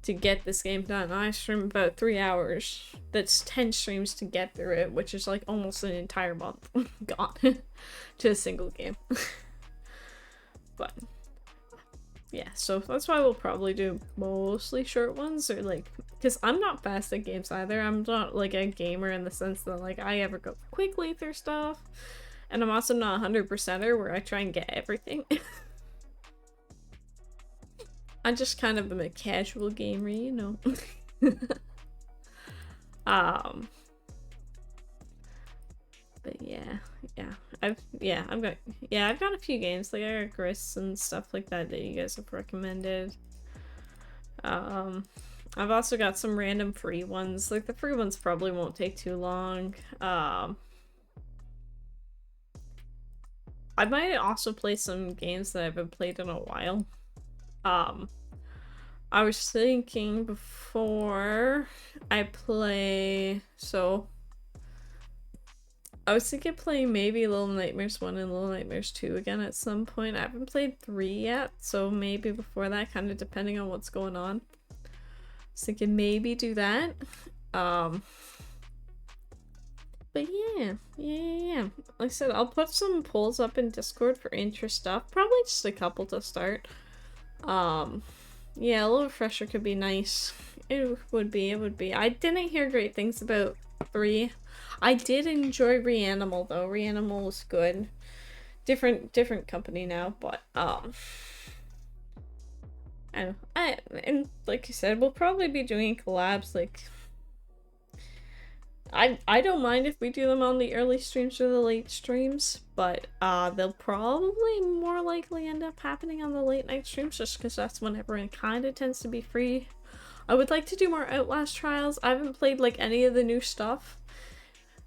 to get this game done, I stream about 3 hours. That's 10 streams to get through it, which is like almost an entire month gone to a single game. But yeah, so that's why we'll probably do mostly short ones, or like, because I'm not fast at games either. I'm not like a gamer in the sense that like I ever go quickly through stuff, and I'm also not 100%er where I try and get everything. I'm just kind of a casual gamer, you know. But I've got a few games, like I got Gris and stuff like that you guys have recommended. I've also got some random free ones. Like the free ones probably won't take too long. I might also play some games that I haven't played in a while. I was thinking before I play, so I was thinking playing maybe Little Nightmares 1 and Little Nightmares 2 again at some point. I haven't played 3 yet, so maybe before that, kind of depending on what's going on. I was thinking maybe do that. But yeah. Like I said, I'll put some polls up in Discord for interest stuff. Probably just a couple to start. Yeah, a little refresher could be nice. It would be. I didn't hear great things about 3. I did enjoy Reanimal though. Reanimal was good. Different company now, but and like you said, we'll probably be doing collabs. Like I don't mind if we do them on the early streams or the late streams, but they'll probably more likely end up happening on the late night streams just because that's when everyone kind of tends to be free. I would like to do more Outlast trials. I haven't played like any of the new stuff.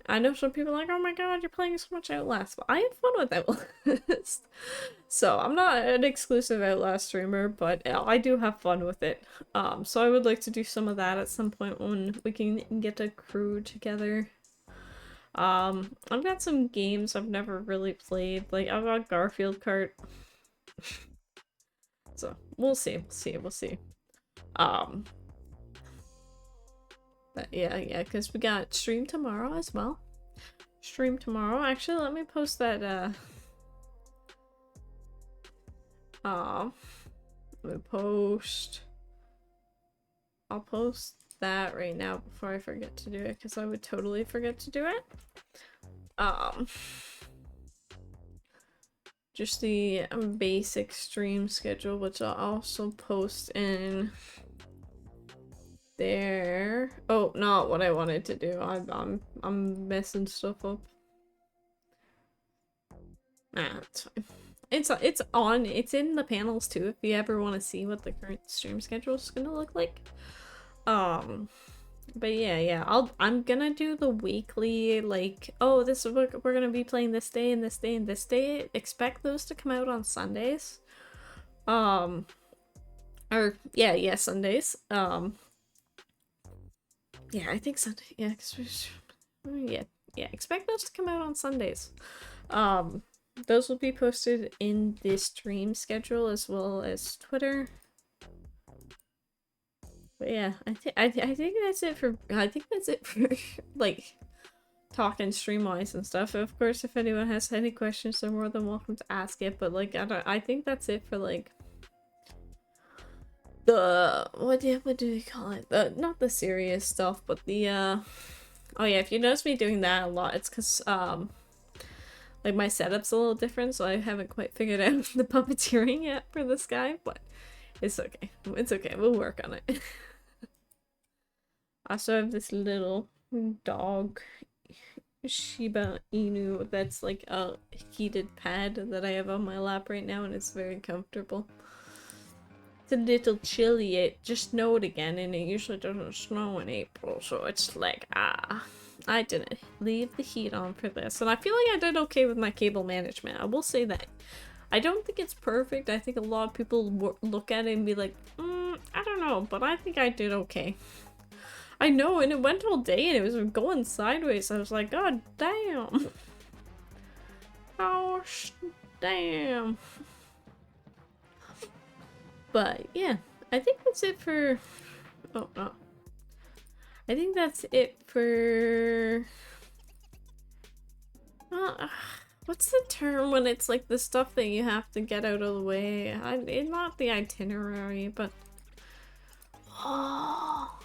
I know some people are like, oh my god, you're playing so much Outlast, but I have fun with Outlast. So I'm not an exclusive Outlast streamer, but I do have fun with it. So I would like to do some of that at some point when we can get a crew together. I've got some games I've never really played, like I've got Garfield Kart. So we'll see. But yeah, because we got stream tomorrow as well. Actually, let me post that, let me post... I'll post that right now before I forget to do it, because I would totally forget to do it. Just the basic stream schedule, which I'll also post in... there. Oh, not what I wanted to do. I'm messing stuff up. Nah, it's fine. It's on. It's in the panels too. If you ever want to see what the current stream schedule is gonna look like. But yeah. I'm gonna do the weekly, like, oh, this is what we're gonna be playing this day and this day and this day. Expect those to come out on Sundays. Or yeah, Sundays. Yeah, I think Sunday. Yeah, expect those to come out on Sundays. Those will be posted in the stream schedule as well as Twitter. But yeah, I think that's it for like talking stream wise and stuff. Of course, if anyone has any questions, they're more than welcome to ask it. But like, I think that's it for like the what do we call it? Not the serious stuff, but the oh yeah, if you notice me doing that a lot, it's because Like, my setup's a little different, so I haven't quite figured out the puppeteering yet for this guy, but it's okay. It's okay. We'll work on it. I also have this little dog, Shiba Inu, that's like a heated pad that I have on my lap right now, and it's very comfortable. It's a little chilly. It just snowed again, and it usually doesn't snow in April, so it's like, I didn't leave the heat on for this. And I feel like I did okay with my cable management. I will say that. I don't think it's perfect. I think a lot of people look at it and be like, I don't know, but I think I did okay. I know, and it went all day and it was going sideways. I was like, God damn. Gosh damn. But yeah, I think that's it for... Oh, no. I think that's it for... What's the term when it's like the stuff that you have to get out of the way? It's not the itinerary, but... Oh,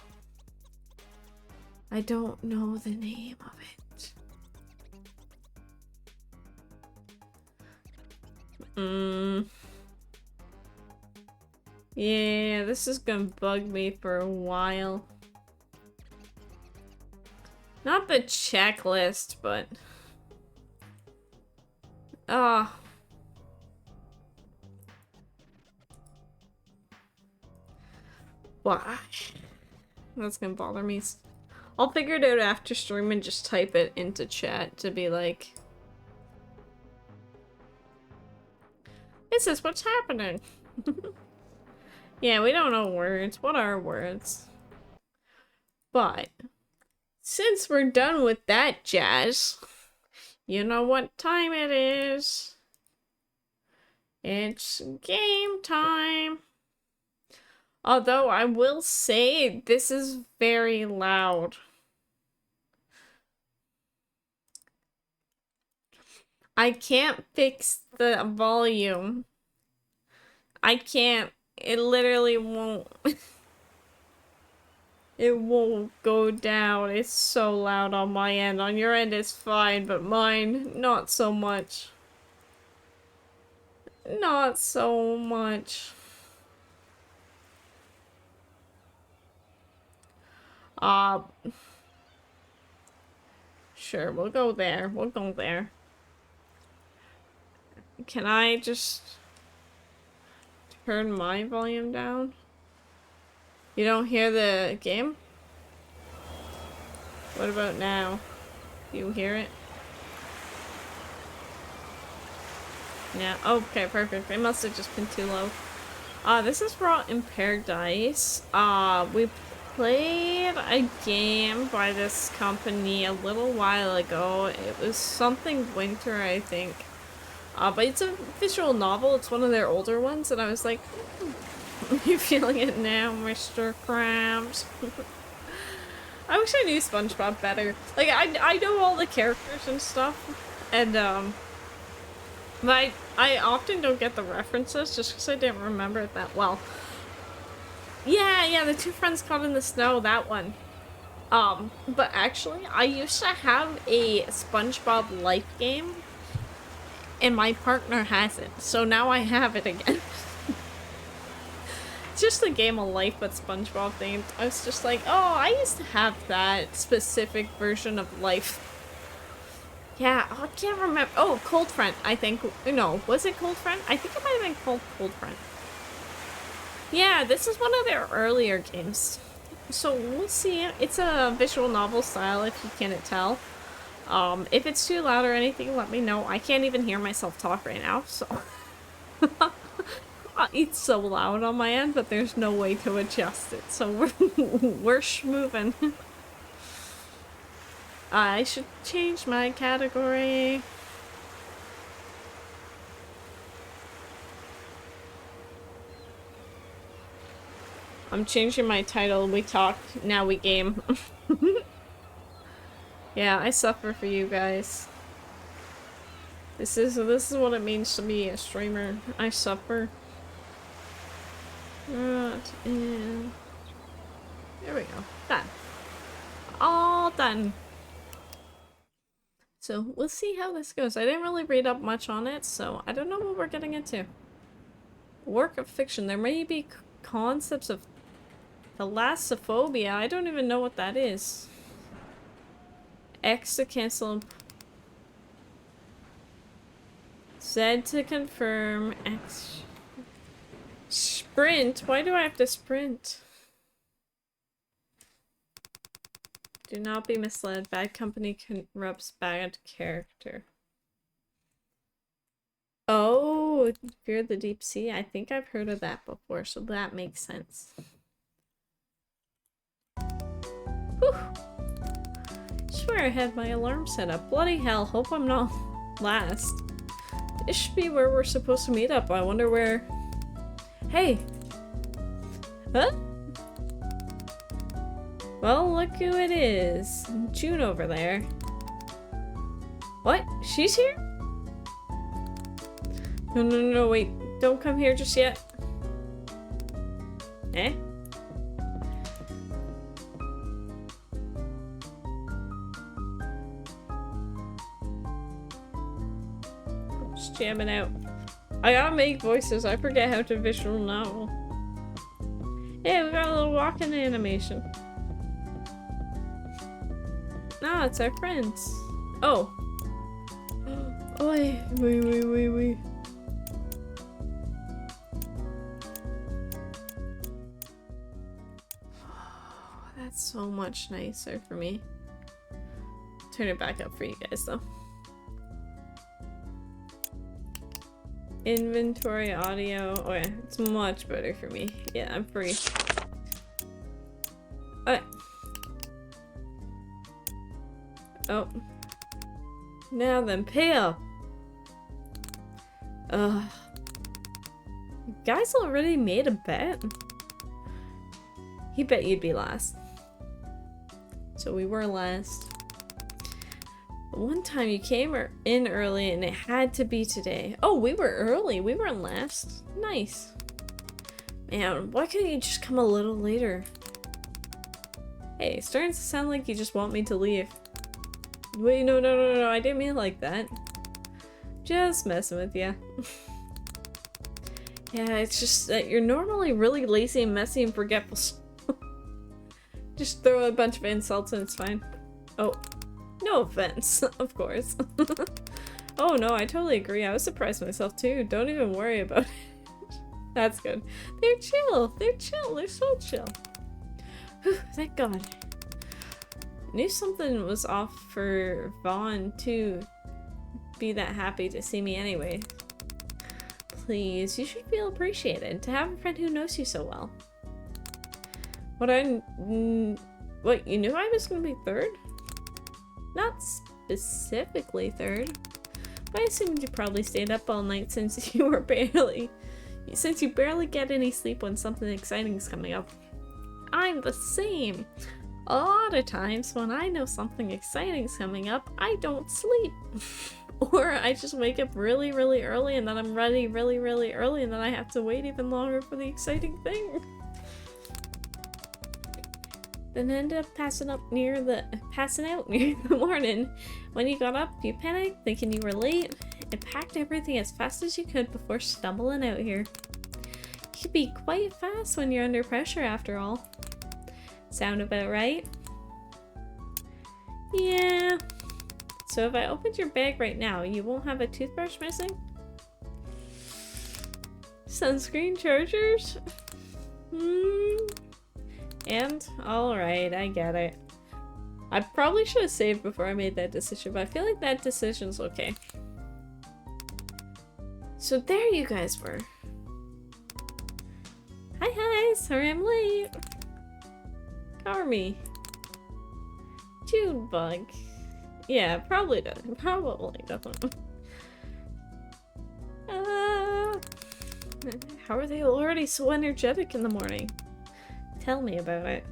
I don't know the name of it. Yeah, this is gonna bug me for a while. Not the checklist, but... Ah. Why? That's gonna bother me. I'll figure it out after stream and just type it into chat to be like... This is what's happening. Yeah, we don't know words. What are words? But, since we're done with that jazz, you know what time it is. It's game time. Although I will say this is very loud. I can't fix the volume. I can't. It literally won't. It won't go down. It's so loud on my end. On your end it's fine, but mine, not so much. Not so much. Sure, we'll go there. We'll go there. Can I just turn my volume down? You don't hear the game? What about now? You hear it? Yeah, okay, perfect. It must have just been too low. This is Brought in Paradise. We played a game by this company a little while ago. It was something winter, I think. But it's a visual novel. It's one of their older ones, and I was like, you feeling it now, Mr. Krabs? I wish I knew SpongeBob better. Like, I know all the characters and stuff, and, but I often don't get the references just because I didn't remember it that well. Yeah, the Two Friends Caught in the Snow, that one. But actually, I used to have a SpongeBob Life game, and my partner has it, so now I have it again. It's just a game of life, but SpongeBob themed. I was just like, oh, I used to have that specific version of life. Yeah, oh, I can't remember. Oh, Cold Front, I think. No, was it Cold Front? I think it might have been called Cold Front. Yeah, this is one of their earlier games. So we'll see. It's a visual novel style, if you can't tell. If it's too loud or anything, let me know. I can't even hear myself talk right now, so... It's so loud on my end, but there's no way to adjust it, so we're schmoving. I should change my category. I'm changing my title. We talk, now we game. Yeah, I suffer for you guys. This is what it means to be a streamer. I suffer. Right, and there we go. Done. All done. So we'll see how this goes. I didn't really read up much on it, so I don't know what we're getting into. Work of fiction. There may be concepts of thalassophobia. I don't even know what that is. X to cancel. Z to confirm. X. Sprint? Why do I have to sprint? Do not be misled. Bad company corrupts bad character. Oh, Fear the Deep Sea. I think I've heard of that before, so that makes sense. Whew. Swear I had my alarm set up. Bloody hell, hope I'm not last. This should be where we're supposed to meet up. I wonder where... Hey! Huh? Well, look who it is. June over there. What? She's here? No, wait. Don't come here just yet. Eh? Just jamming out. I gotta make voices. I forget how to visual novel. Yeah, we got a little walking animation. No, it's our friends. Oh. Oi. Wait. That's so much nicer for me. Turn it back up for you guys though. Inventory audio. Oh yeah, it's much better for me. Yeah, I'm free. Alright. Oh. Now then, pay up. You guys already made a bet? He bet you'd be last. So we were last. One time you came in early and it had to be today. Oh, we were early. We weren't last. Nice. Man, why couldn't you just come a little later? Hey, it's starting to sound like you just want me to leave. Wait, no, I didn't mean it like that. Just messing with you. Yeah, it's just that you're normally really lazy and messy and forgetful. Just throw a bunch of insults and it's fine. Oh, no offense, of course. Oh no, I totally agree. I was surprised myself too. Don't even worry about it. That's good. They're chill. They're so chill. Whew, thank God. Knew something was off for Vaughn to be that happy to see me anyway. Please, you should feel appreciated to have a friend who knows you so well. What, you knew I was gonna be third? Not specifically third. But I assumed you probably stayed up all night since you barely get any sleep when something exciting is coming up. I'm the same. A lot of times when I know something exciting is coming up, I don't sleep. Or I just wake up really early and then I'm ready really early and then I have to wait even longer for the exciting thing. Then end up passing out near the morning. When you got up, you panicked, thinking you were late, and packed everything as fast as you could before stumbling out here. You can be quite fast when you're under pressure after all. Sound about right? Yeah. So if I opened your bag right now, you won't have a toothbrush missing? Sunscreen, chargers? And? Alright, I get it. I probably should have saved before I made that decision, but I feel like that decision's okay. So there you guys were. Hi, sorry I'm late. Carmy. Junebug. Yeah, probably doesn't. How are they already so energetic in the morning? Tell me about it.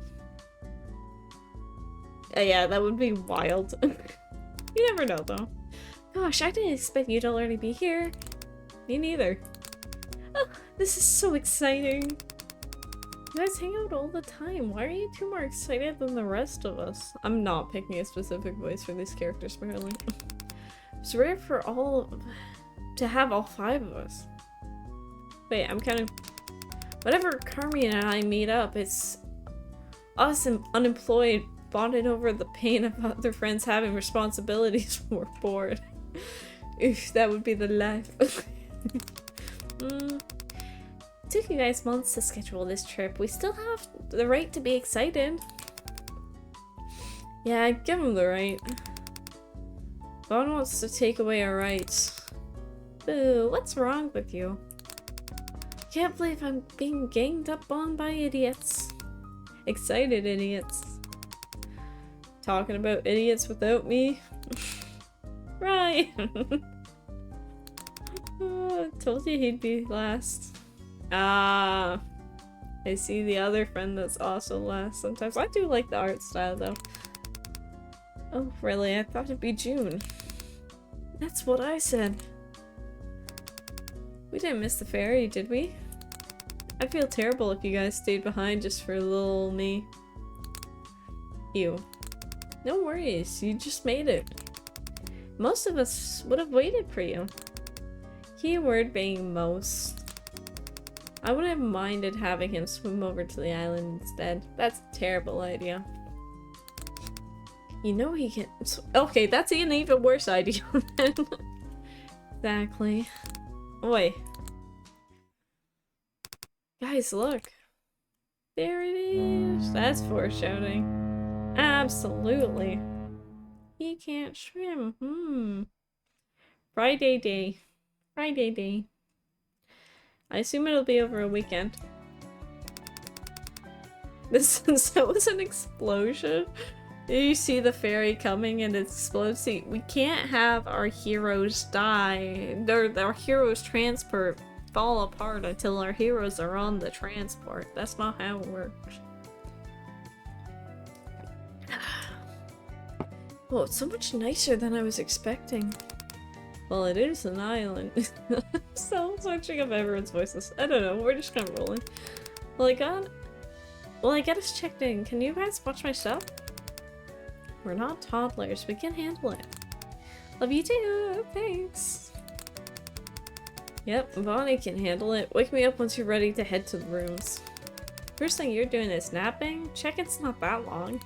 Yeah, that would be wild. You never know, though. Gosh, I didn't expect you to already be here. Me neither. Oh, this is so exciting. You guys hang out all the time. Why are you two more excited than the rest of us? I'm not picking a specific voice for these characters, apparently. It's rare for to have all 5 of us. Wait, I'm kind of... Whenever Carmi and I meet up, it's us and unemployed bonding over the pain of other friends having responsibilities. We're bored. Oof, that would be the life. It took you guys months to schedule this trip. We still have the right to be excited. Yeah, give him the right. Vaughn wants to take away our rights. Boo, what's wrong with you? Can't believe I'm being ganged up on by idiots. Excited idiots. Talking about idiots without me? Right. Oh, I told you he'd be last. Ah. I see the other friend that's also last sometimes. I do like the art style though. Oh, really? I thought it'd be June. That's what I said. We didn't miss the ferry, did we? I'd feel terrible if you guys stayed behind just for little me. Ew. No worries, you just made it. Most of us would have waited for you. Keyword being most. I wouldn't have minded having him swim over to the island instead. That's a terrible idea. You know he can- Okay, that's an even worse idea then. Exactly. Oi. Guys, look. There it is. That's foreshadowing. Absolutely. He can't swim. Friday day. Friday day. I assume it'll be over a weekend. That was an explosion. You see the ferry coming and it explodes. See, we can't have our heroes die. Our heroes' transport fall apart until our heroes are on the transport. That's not how it works. Oh, it's so much nicer than I was expecting. Well, it is an island. So switching up everyone's voices. I don't know, we're just kind of rolling. Well, I got us checked in. Can you guys watch my stuff? We're not toddlers, we can handle it. Love you too, thanks. Yep, Bonnie can handle it. Wake me up once you're ready to head to the rooms. First thing you're doing is napping? Check it's not that long.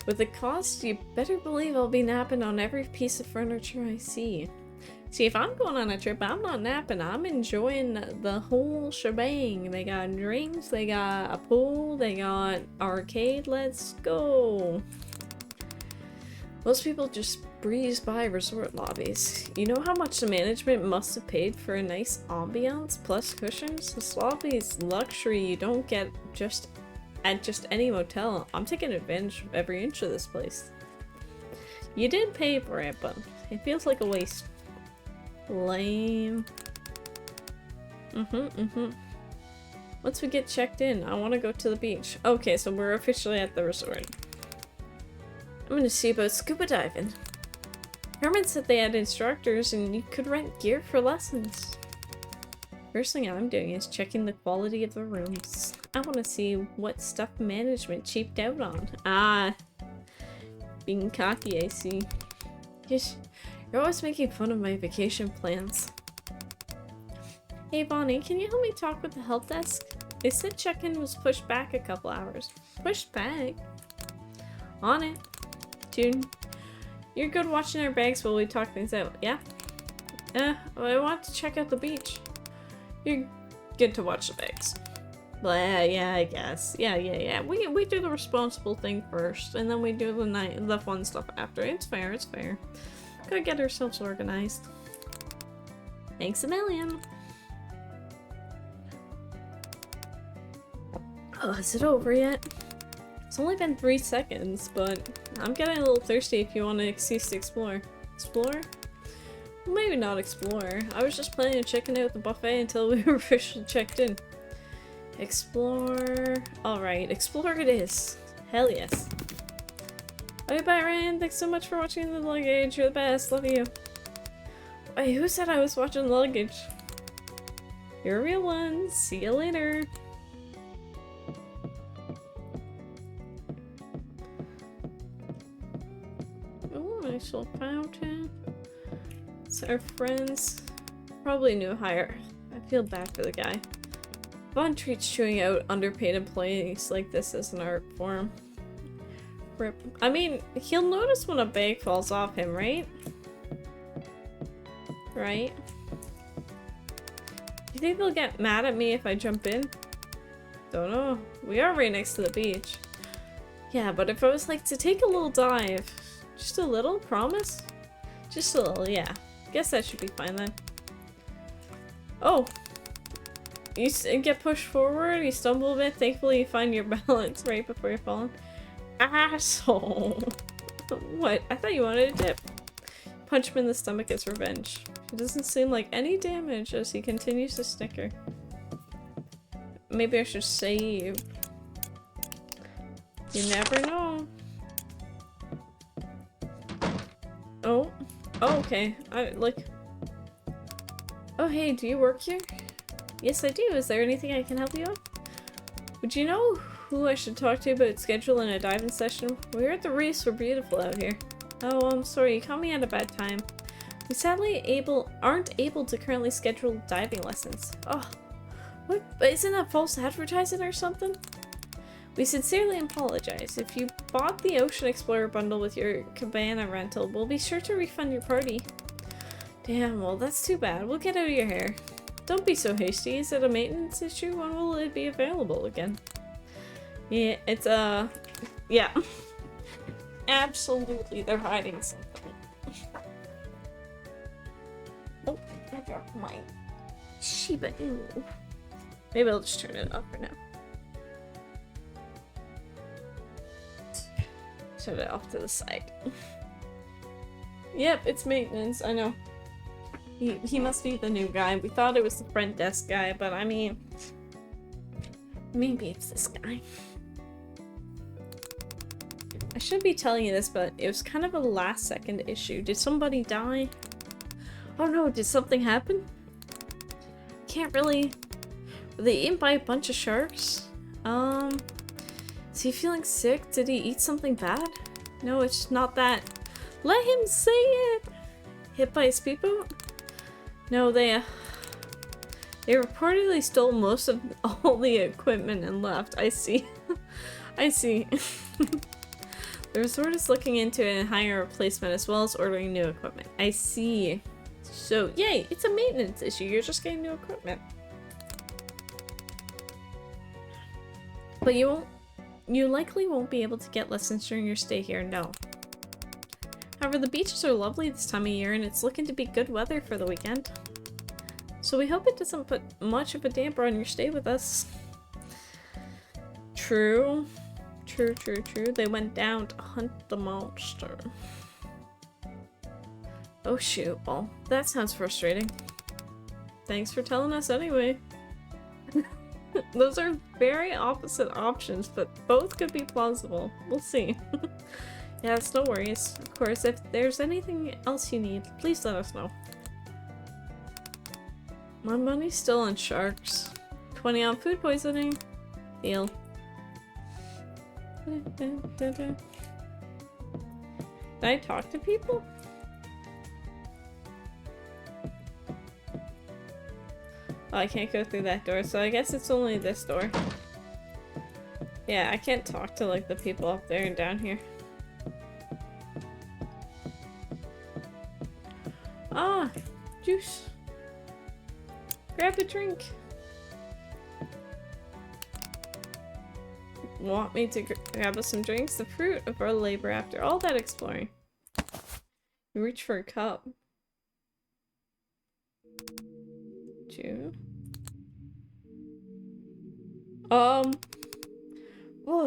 With the cost, you better believe I'll be napping on every piece of furniture I see. See, if I'm going on a trip, I'm not napping. I'm enjoying the whole shebang. They got drinks, they got a pool, they got arcade. Let's go. Most people just breeze by resort lobbies. You know how much the management must have paid for a nice ambiance plus cushions? This lobby is luxury you don't get at just any motel. I'm taking advantage of every inch of this place. You did pay for it, but it feels like a waste. Lame. Once we get checked in, I want to go to the beach. Okay, so we're officially at the resort. I'm gonna see about scuba diving. Herman said they had instructors and you could rent gear for lessons. First thing I'm doing is checking the quality of the rooms. I want to see what stuff management cheaped out on. Ah, being cocky, I see. You're always making fun of my vacation plans. Hey Bonnie, can you help me talk with the help desk? They said check-in was pushed back a couple hours. Pushed back? On it. June, you're good watching our bags while we talk things out, yeah? I want to check out the beach. You're good to watch the bags. Blah, yeah, I guess. Yeah. We do the responsible thing first, and then we do the fun stuff after. It's fair, it's fair. Gotta get ourselves organized. Thanks a million. Oh, is it over yet? It's only been 3 seconds, but I'm getting a little thirsty if you want an excuse to explore. Explore? Well, maybe not explore. I was just planning on checking out the buffet until we were officially checked in. Explore. Alright, explore it is. Hell yes. Okay, bye Ryan. Thanks so much for watching the luggage. You're the best. Love you. Wait, who said I was watching the luggage? You're a real one. See you later. Oh, nice little fountain. So our friends, probably new hire. I feel bad for the guy. Vaughn treats chewing out underpaid employees like this as an art form. Rip. I mean, he'll notice when a bag falls off him, right? Right? You think they'll get mad at me if I jump in? Don't know. We are right next to the beach. Yeah, but if I was like to take a little dive, just a little, promise? Just a little, yeah. Guess that should be fine then. Oh! You get pushed forward, you stumble a bit, thankfully you find your balance right before you're falling. Asshole! What? I thought you wanted a dip. Punch him in the stomach as revenge. It doesn't seem like any damage as he continues to snicker. Maybe I should save. You never know. Oh. Oh, okay. Oh, hey, do you work here? Yes, I do. Is there anything I can help you with? Would you know who I should talk to about scheduling a diving session? We're at the reefs. We're beautiful out here. Oh, I'm sorry. You caught me at a bad time. We sadly aren't able to currently schedule diving lessons. Oh, what? Isn't that false advertising or something? We sincerely apologize. If you bought the Ocean Explorer bundle with your cabana rental, we'll be sure to refund your party. Damn, well that's too bad. We'll get out of your hair. Don't be so hasty. Is it a maintenance issue? When will it be available again? Yeah, it's yeah. Absolutely, they're hiding something. Oh, I dropped my Shiba Inu. Maybe I'll just turn it off for now. Turn it off to the side. Yep, it's maintenance, I know. He must be the new guy. We thought it was the front desk guy, but I mean... maybe it's this guy. I should be telling you this, but it was kind of a last second issue. Did somebody die? Oh no, did something happen? Can't really... Were they eaten by a bunch of sharks? Is he feeling sick? Did he eat something bad? No, it's not that. Let him say it! Hit by a speedboat? No, they reportedly stole most of all the equipment and left. I see. I see. The resort is looking into it and hiring a replacement as well as ordering new equipment. I see. So, yay! It's a maintenance issue. You're just getting new equipment. But you likely won't be able to get lessons during your stay here, no. However, the beaches are lovely this time of year and it's looking to be good weather for the weekend. So we hope it doesn't put much of a damper on your stay with us. True. True, true, true. They went down to hunt the monster. Oh shoot, well, that sounds frustrating. Thanks for telling us anyway. Those are very opposite options, but both could be plausible. We'll see. Yes, no worries. Of course, if there's anything else you need, please let us know. My money's still on sharks. 20 on food poisoning. Deal. Did I talk to people? Oh, I can't go through that door, so I guess it's only this door. Yeah, I can't talk to like the people up there and down here. Ah, juice. Grab a drink. Want me to grab us some drinks? The fruit of our labor after all that exploring. You reach for a cup. Two. Oh,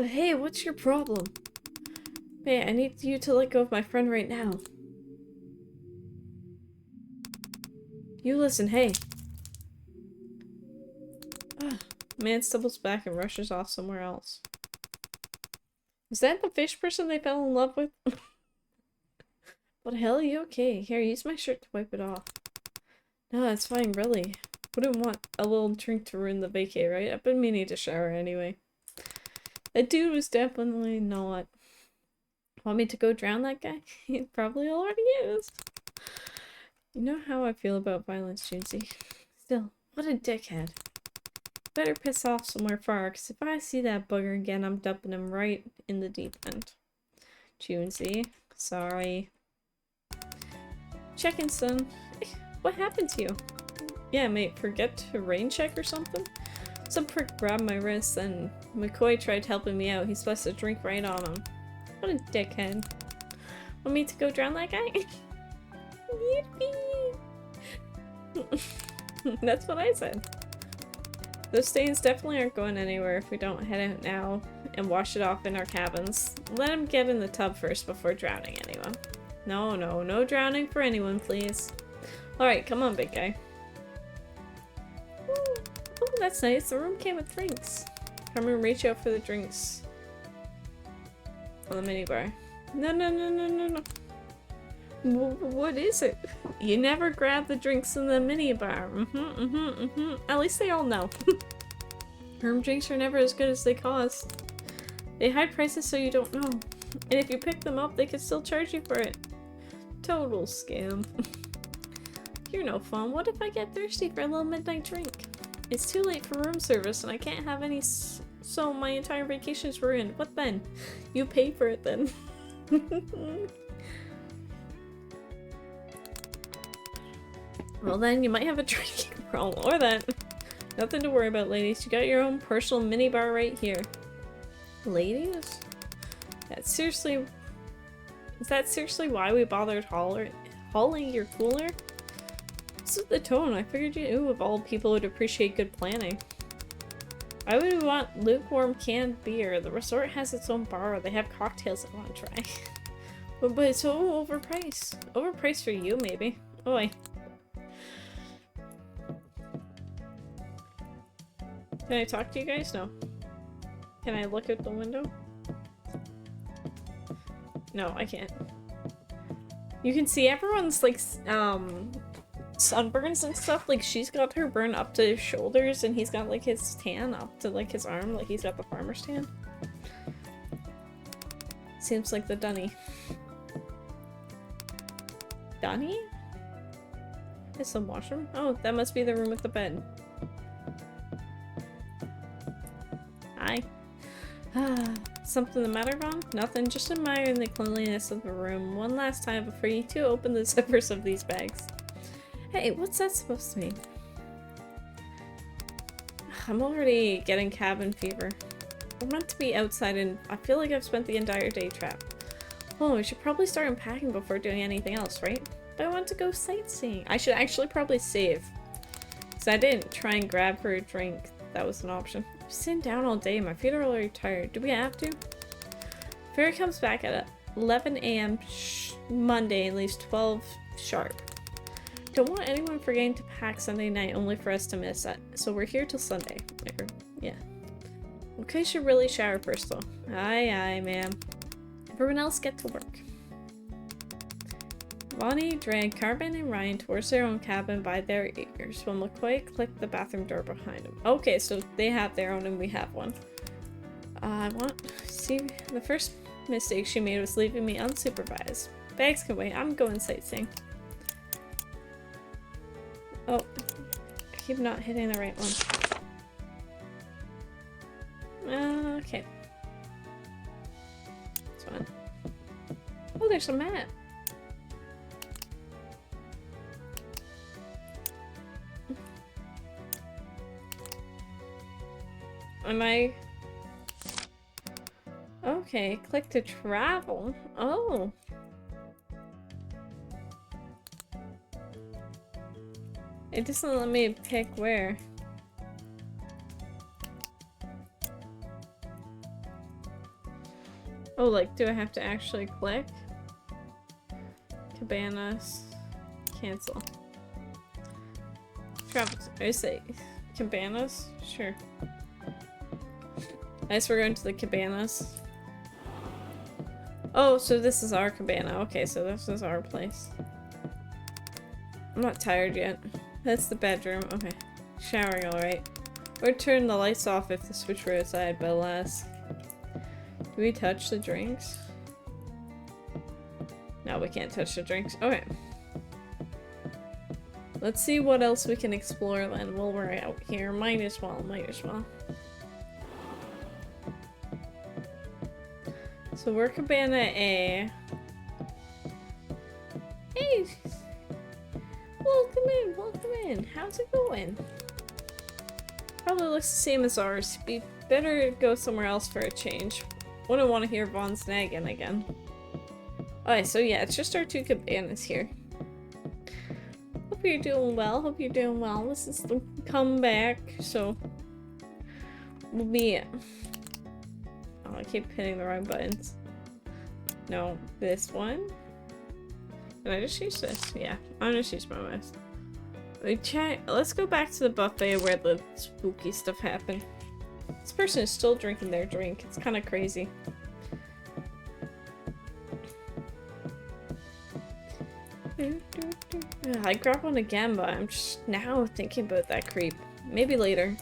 hey, what's your problem? Hey, I need you to let go of my friend right now. You listen, hey. Man stumbles back and rushes off somewhere else. Is that the fish person they fell in love with? What the hell, are you okay? Here, use my shirt to wipe it off. No, it's fine, really. Wouldn't want a little drink to ruin the vacay, right? I've been meaning to shower anyway. That dude was definitely not. Want me to go drown that guy? He probably already is. You know how I feel about violence, Junesy. Still, what a dickhead. Better piss off somewhere far, because if I see that bugger again, I'm dumping him right in the deep end. Junesy, sorry. Check-in, son. What happened to you? Yeah, mate, forget to rain check or something? Some prick grabbed my wrist and McCoy tried helping me out. He splashed a drink right on him. What a dickhead. Want me to go drown that guy? Yippee! That's what I said. Those stains definitely aren't going anywhere if we don't head out now and wash it off in our cabins. Let him get in the tub first before drowning anyone. No drowning for anyone, please. Alright, come on, big guy. Ooh, oh, that's nice. The room came with drinks. Carmen, reach out for the drinks on the minibar. No. What is it? You never grab the drinks in the minibar. At least they all know. Room drinks are never as good as they cost. They hide prices so you don't know. And if you pick them up, they can still charge you for it. Total scam. You're no fun. What if I get thirsty for a little midnight drink? It's too late for room service and I can't have any, so my entire vacation's ruined. What then? You pay for it then. Well then, you might have a drinking problem, or that. Nothing to worry about, ladies. You got your own personal minibar right here. Ladies? Is that seriously why we bothered hauling your cooler? This is the tone. I figured you, of all people, would appreciate good planning. Why would we want lukewarm canned beer? The resort has its own bar. They have cocktails I want to try. but it's so overpriced. Overpriced for you, maybe. Oi. Can I talk to you guys? No. Can I look out the window? No, I can't. You can see everyone's like sunburns and stuff. Like she's got her burn up to his shoulders and he's got like his tan up to like his arm. Like he's got the farmer's tan. Seems like the dunny. Dunny? Is some washroom? Oh, that must be the room with the bed. Hi. Something the matter, Ron? Nothing, just admiring the cleanliness of the room one last time before you two open the zippers of these bags. Hey, what's that supposed to mean? I'm already getting cabin fever. We're meant to be outside and I feel like I've spent the entire day trapped. Oh, we should probably start unpacking before doing anything else, right? But I want to go sightseeing. I should actually probably save. So I didn't try and grab her a drink. That was an option. I'm sitting down all day. My feet are already tired. Do we have to? Ferry comes back at 11 a.m. Monday and leaves 12 sharp. Don't want anyone forgetting to pack Sunday night only for us to miss that. So we're here till Sunday. Yeah. Okay, should really shower first though. Aye, ma'am. Everyone else get to work. Bonnie dragged Carbon and Ryan towards their own cabin by their ears while McCoy clicked the bathroom door behind him. Okay, so they have their own and we have one. See, the first mistake she made was leaving me unsupervised. Bags can wait. I'm going sightseeing. Oh, I keep not hitting the right one. Okay. This one. Oh, there's a mat. Am I... Okay, click to travel. Oh. It doesn't let me pick where. Oh, like, do I have to actually click? Cabanas. Cancel. Travel. I say Cabanas? Sure. I guess we're going to the Cabanas. Oh, so this is our cabana. Okay, so this is our place. I'm not tired yet. That's the bedroom. Okay. Showering, alright. Or turn the lights off if the switch were outside, but alas. Do we touch the drinks? No, we can't touch the drinks. Okay. Let's see what else we can explore then while we're out here. Might as well. So we're Cabana A. Hey! Welcome in. How's it going? Probably looks the same as ours. We better go somewhere else for a change. Wouldn't want to hear Vaughn's nagging again. Alright, so yeah, it's just our two cabanas here. Hope you're doing well. This is the comeback, so we'll be... Oh, I keep hitting the wrong buttons. No, this one. Can I just use this? Yeah, I'm just use my mouse. Let's go back to the buffet where the spooky stuff happened. This person is still drinking their drink. It's kind of crazy. I grab one again, but I'm just now thinking about that creep. Maybe later.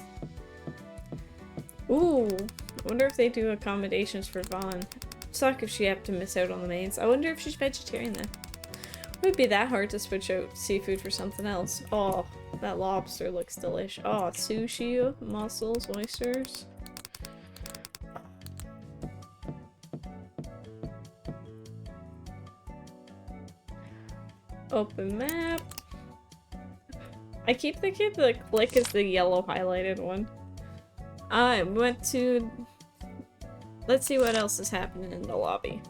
Ooh, I wonder if they do accommodations for Vaughn. Suck if she have to miss out on the mains. I wonder if she's vegetarian then. Would it be that hard to switch out seafood for something else? Oh, that lobster looks delish. Oh, sushi, mussels, oysters. Open map. I keep thinking the click is the yellow highlighted one. I went to... Let's see what else is happening in the lobby.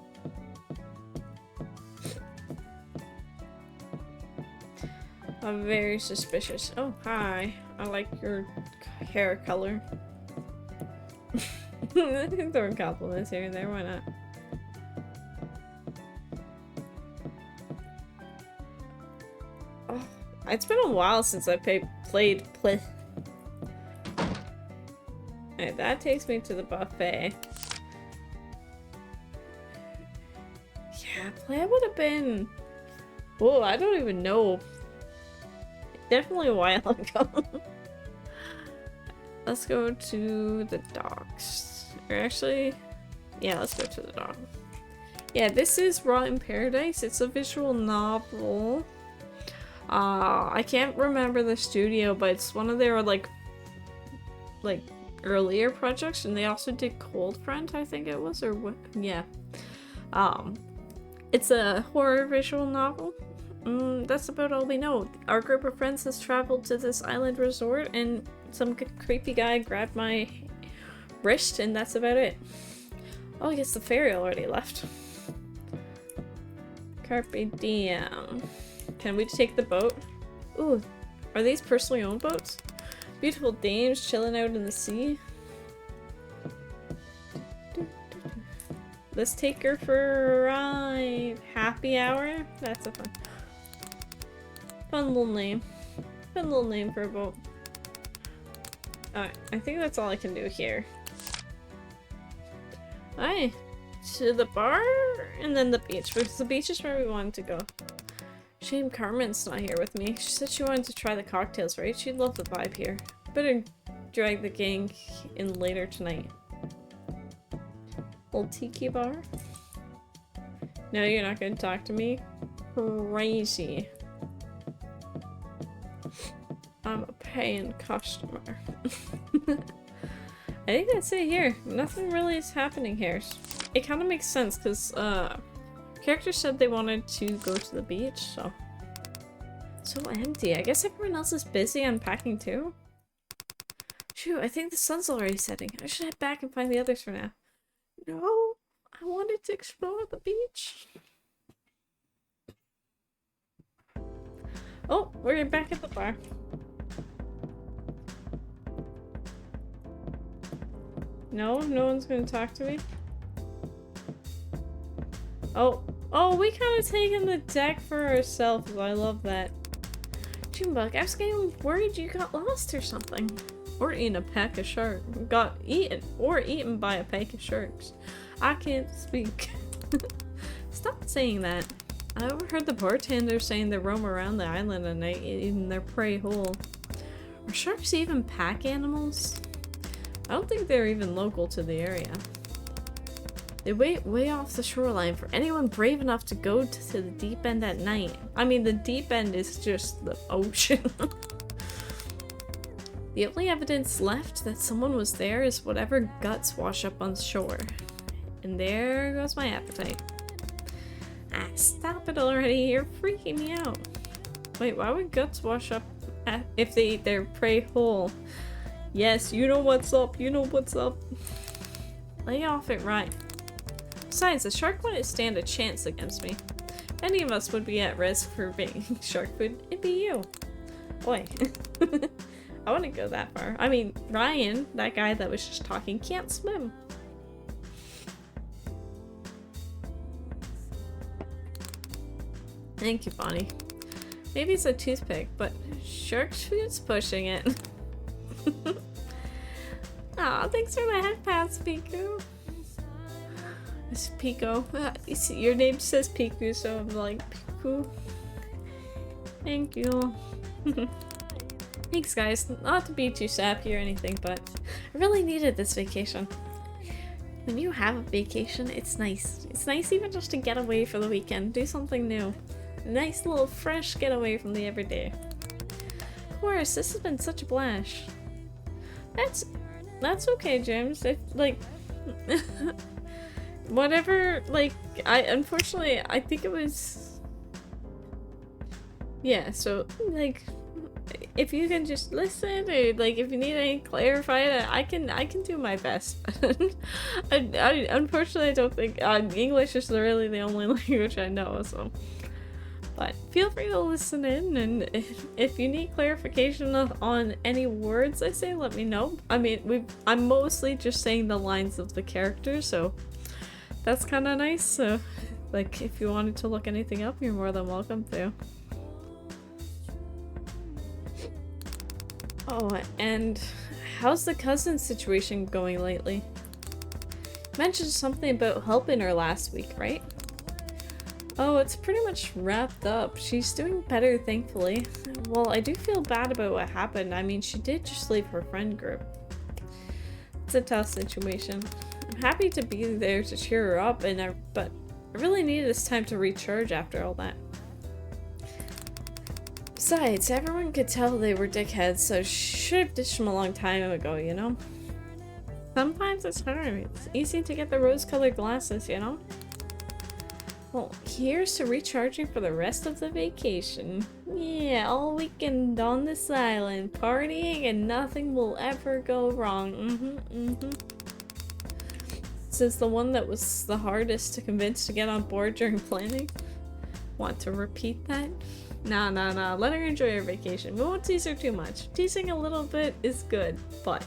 I'm very suspicious. Oh, hi. I like your hair color. I can throw compliments here and there, why not? Oh, it's been a while since I played. Alright, that takes me to the buffet. Yeah, play would have been... Oh, I don't even know. Definitely a while ago. Let's go to the docks. Or actually, yeah, let's go to the dock. Yeah, this is Rotten Paradise. It's a visual novel. I can't remember the studio, but it's one of their like earlier projects, and they also did Cold Front, I think it was, or what? Yeah. It's a horror visual novel. That's about all we know. Our group of friends has traveled to this island resort, and some creepy guy grabbed my wrist, and that's about it. Oh, I guess the ferry already left. Carpe diem. Can we take the boat? Ooh, are these personally owned boats? Beautiful dames chilling out in the sea. Let's take her for a ride. Happy hour? That's a fun little name. Fun little name for a boat. Alright, I think that's all I can do here. Alright, to the bar and then the beach, because the beach is where we wanted to go. Shame Carmen's not here with me. She said she wanted to try the cocktails, right? She'd love the vibe here. Better drag the gang in later tonight. Old tiki bar? No, you're not gonna talk to me? Crazy. I'm a paying customer. I think that's it here. Nothing really is happening here. It kind of makes sense because characters said they wanted to go to the beach, so... So empty. I guess everyone else is busy unpacking too? Shoot, I think the sun's already setting. I should head back and find the others for now. No, I wanted to explore the beach. Oh, we're back at the bar. No, no one's gonna talk to me. Oh, we kind of taken the deck for ourselves. I love that. Junebug, I was getting worried you got lost or something. Or eaten a pack of sharks. Got eaten. Or eaten by a pack of sharks. I can't speak. Stop saying that. I overheard the bartender saying they roam around the island at night eating their prey whole. Are sharks even pack animals? I don't think they're even local to the area. They wait way off the shoreline for anyone brave enough to go to the deep end at night. I mean, the deep end is just the ocean. The only evidence left that someone was there is whatever guts wash up on shore. And there goes my appetite. Ah, stop it already, you're freaking me out. Wait, why would guts wash up if they eat their prey whole? Yes, you know what's up, you know what's up. Lay off it, right. Besides, the shark wouldn't stand a chance against me. If any of us would be at risk for being shark food, it'd be you. Boy. I wouldn't go that far. I mean, Ryan, that guy that was just talking, can't swim. Thank you, Bonnie. Maybe it's a toothpick, but shark food's pushing it. Aw, thanks for the head pass, Piku. It's Pico. Your name says Piku, so I'm like, Piku. Thank you. Thanks, guys. Not to be too sappy or anything, but I really needed this vacation. When you have a vacation, it's nice. It's nice even just to get away for the weekend, do something new. A nice little fresh getaway from the everyday. Of course, this has been such a blast. That's okay, James. If, like, whatever, like, unfortunately, I think it was, yeah, so, like, if you can just listen, or like if you need any clarifying, I can do my best. I unfortunately don't think English is really the only language I know, so. But feel free to listen in, and if you need clarification on any words I say, let me know. I mean, I'm mostly just saying the lines of the characters, so that's kind of nice. So, like, if you wanted to look anything up, you're more than welcome to. Oh, and how's the cousin situation going lately? You mentioned something about helping her last week, right? Oh, it's pretty much wrapped up. She's doing better, thankfully. Well, I do feel bad about what happened. I mean, she did just leave her friend group. It's a tough situation. I'm happy to be there to cheer her up, but I really needed this time to recharge after all that. Besides, everyone could tell they were dickheads, so should have ditched them a long time ago, you know? Sometimes it's hard. It's easy to get the rose-colored glasses, you know? Well, here's to recharging for the rest of the vacation. Yeah, all weekend on this island, partying, and nothing will ever go wrong. This is the one that was the hardest to convince to get on board during planning. Want to repeat that? Nah. Let her enjoy her vacation. We won't tease her too much. Teasing a little bit is good, but...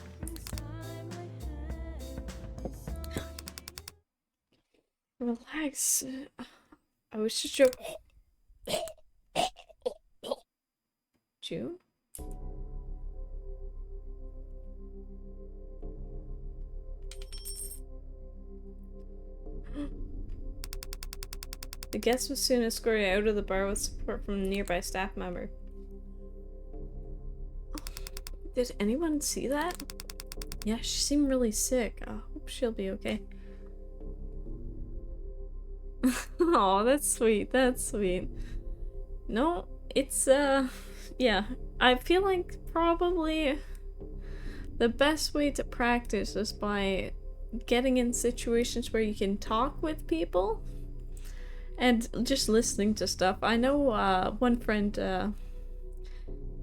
Relax. I was just joking. June? The guest was soon escorted out of the bar with support from a nearby staff member. Did anyone see that? Yeah, she seemed really sick. I hope she'll be okay. Oh, that's sweet. That's sweet. No, it's, yeah. I feel like probably the best way to practice is by getting in situations where you can talk with people and just listening to stuff. I know, one friend,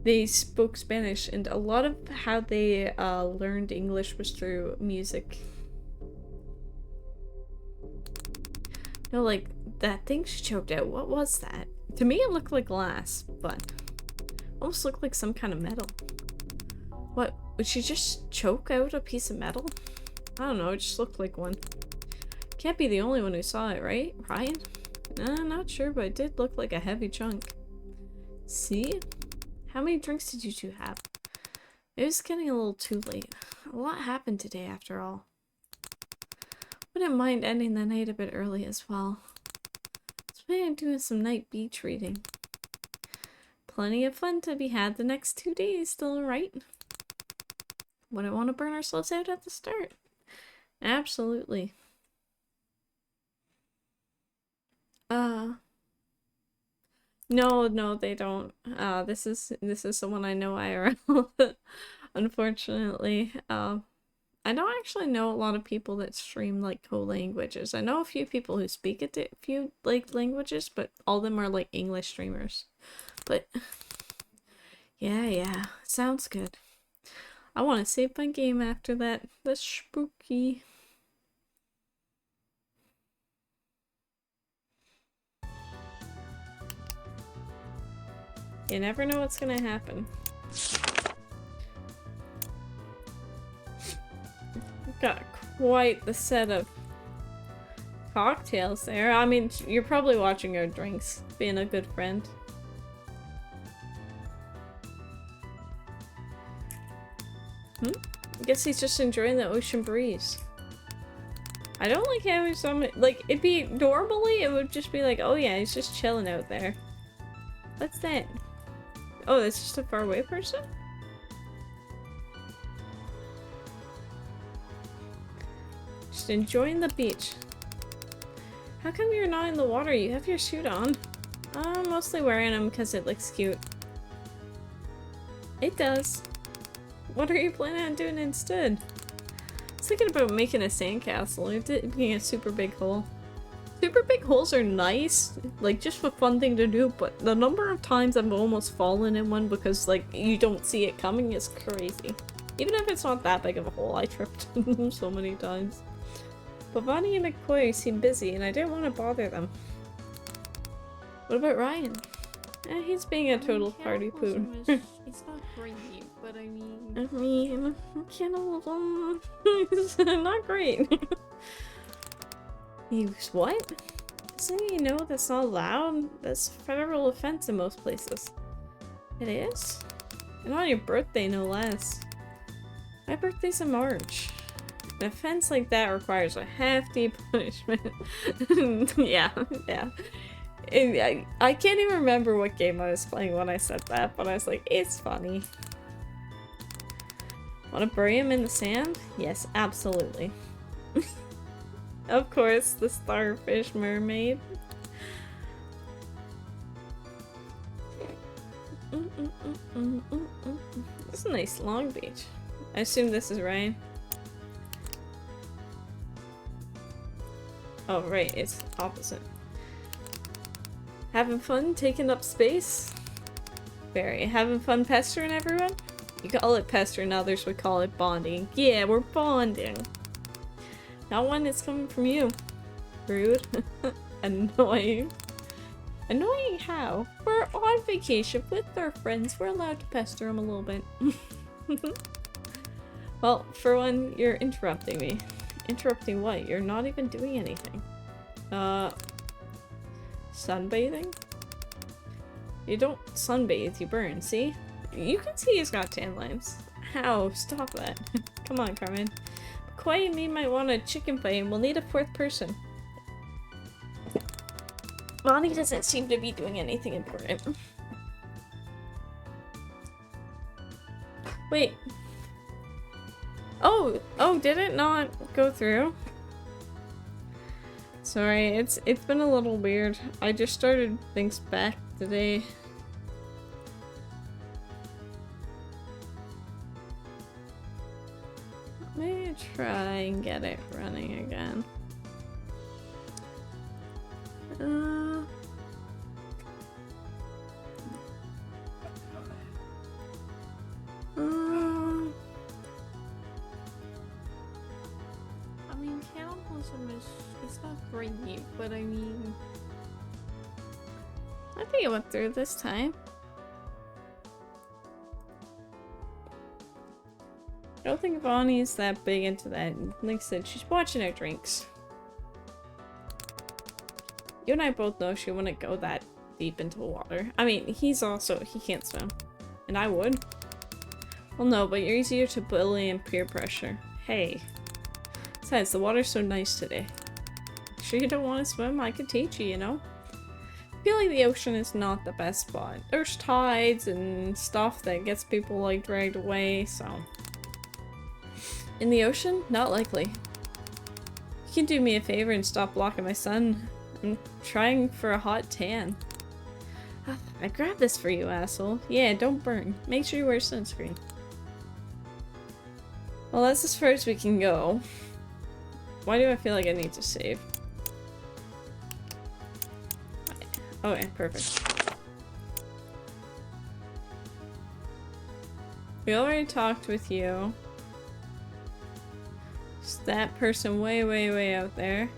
they spoke Spanish, and a lot of how they, learned English was through music. No, like, that thing she choked out, what was that? To me it looked like glass, but almost looked like some kind of metal. What, would she just choke out a piece of metal? I don't know, it just looked like one. Can't be the only one who saw it, right, Ryan? Not sure, but it did look like a heavy chunk. See? How many drinks did you two have? It was getting a little too late. A lot happened today after all. Wouldn't mind ending the night a bit early as well. I was planning on doing some night beach reading. Plenty of fun to be had the next 2 days still, right? Wouldn't want to burn ourselves out at the start. Absolutely. Uh, no, no, they don't. This is someone I know IRL, unfortunately. I don't actually know a lot of people that stream like co-languages. I know a few people who speak a few like languages, but all of them are like English streamers. But yeah, yeah, sounds good. I want to save my game after that. That's spooky. You never know what's gonna happen. Got quite the set of cocktails there. I mean, you're probably watching our drinks, being a good friend. I guess he's just enjoying the ocean breeze. I don't like having some, like, it'd be, normally it would just be like, oh yeah, he's just chilling out there. What's that? Oh, that's just a faraway person? Just enjoying the beach. How come you're not in the water? You have your suit on. I'm mostly wearing them because it looks cute. It does. What are you planning on doing instead? I was thinking about making a sandcastle. It being a super big hole. Super big holes are nice, like just a fun thing to do, but the number of times I've almost fallen in one because like you don't see it coming is crazy. Even if it's not that big of a hole, I tripped so many times. But Bonnie and McCoy seem busy and I didn't want to bother them. What about Ryan? He's being a total party pooper. It's not great, but I mean... Cannibalism is not great. Use what? Doesn't you know that's not allowed? That's federal offense in most places. It is? And on your birthday, no less. My birthday's in March. An offense like that requires a hefty punishment. Yeah, yeah. I can't even remember what game I was playing when I said that, but I was like, it's funny. Want to bury him in the sand? Yes, absolutely. Of course, the starfish mermaid. This is a nice long beach. I assume this is Ryan. Oh, right, it's opposite. Having fun taking up space? Very. Having fun pestering everyone? You call it pestering, others would call it bonding. Yeah, we're bonding. Not one that's coming from you. Rude. Annoying. Annoying how? We're on vacation with our friends. We're allowed to pester them a little bit. Well, for one, you're interrupting me. Interrupting what? You're not even doing anything. Sunbathing? You don't sunbathe, you burn, see? You can see he's got tan lines. Ow, stop that. Come on, Carmen. Koi and me might want a chicken fight and we'll need a fourth person. Bonnie doesn't seem to be doing anything important. Wait. Oh, did it not go through? Sorry, it's been a little weird. I just started things back today. Let me try and get it running again. I mean, cannibalism it's not great, but I mean... I think it went through this time. I don't think Bonnie's that big into that. Like I said, she's watching her drinks. You and I both know she wouldn't go that deep into the water. I mean, he can't swim. And I would. Well, no, but you're easier to bully and peer pressure. Hey. Besides, the water's so nice today. Sure you don't want to swim? I could teach you, you know? I feel like the ocean is not the best spot. There's tides and stuff that gets people, like, dragged away, so... In the ocean? Not likely. You can do me a favor and stop blocking my sun I'm trying for a hot tan. I grabbed this for you, asshole. Yeah, don't burn. Make sure you wear sunscreen. Well, that's as far as we can go. Why do I feel like I need to save? Okay, perfect. We already talked with you. It's that person way, way, way out there.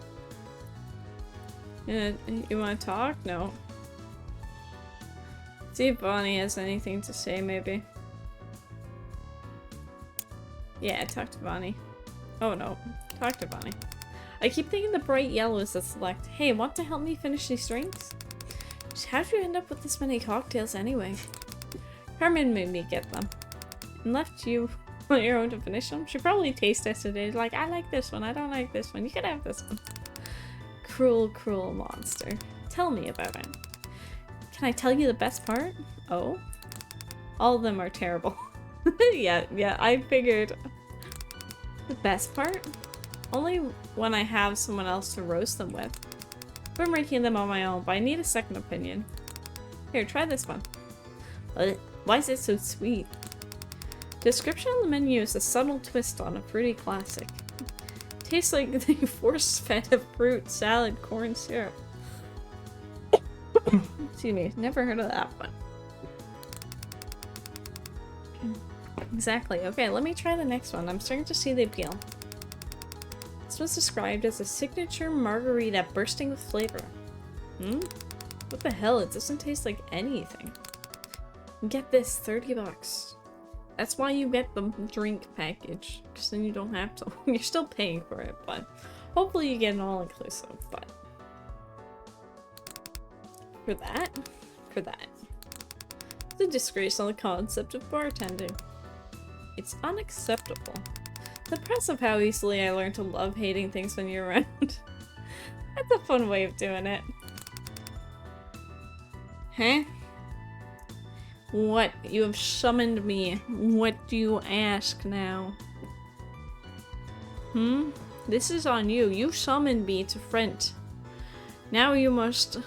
You want to talk? No. See if Bonnie has anything to say, maybe. Yeah, talk to Bonnie. Oh no, talk to Bonnie. I keep thinking the bright yellow is the select. Hey, want to help me finish these drinks? How'd you end up with this many cocktails anyway? Herman made me get them. And left you on your own to finish them? She probably taste tested it, like, I like this one, I don't like this one, you can have this one. Cruel, cruel monster. Tell me about it. Can I tell you the best part? Oh? All of them are terrible. yeah, I figured. The best part? Only when I have someone else to roast them with. We're making them on my own, but I need a second opinion. Here, try this one. Why is it so sweet? Description on the menu is a subtle twist on a fruity classic. Tastes like the force-fed of fruit, salad, corn syrup. Excuse me, never heard of that one. Exactly. Okay, let me try the next one. I'm starting to see the appeal. This was described as a signature margarita bursting with flavor. What the hell? It doesn't taste like anything. Get this, 30 bucks. That's why you get the drink package, because then you don't have to. You're still paying for it, but hopefully you get an all-inclusive, but for that. It's a disgrace on the concept of bartending. It's unacceptable. It's impressive how easily I learned to love hating things when you're around. That's a fun way of doing it. Huh? What? You have summoned me. What do you ask now? This is on you. You summoned me to Front. Now you must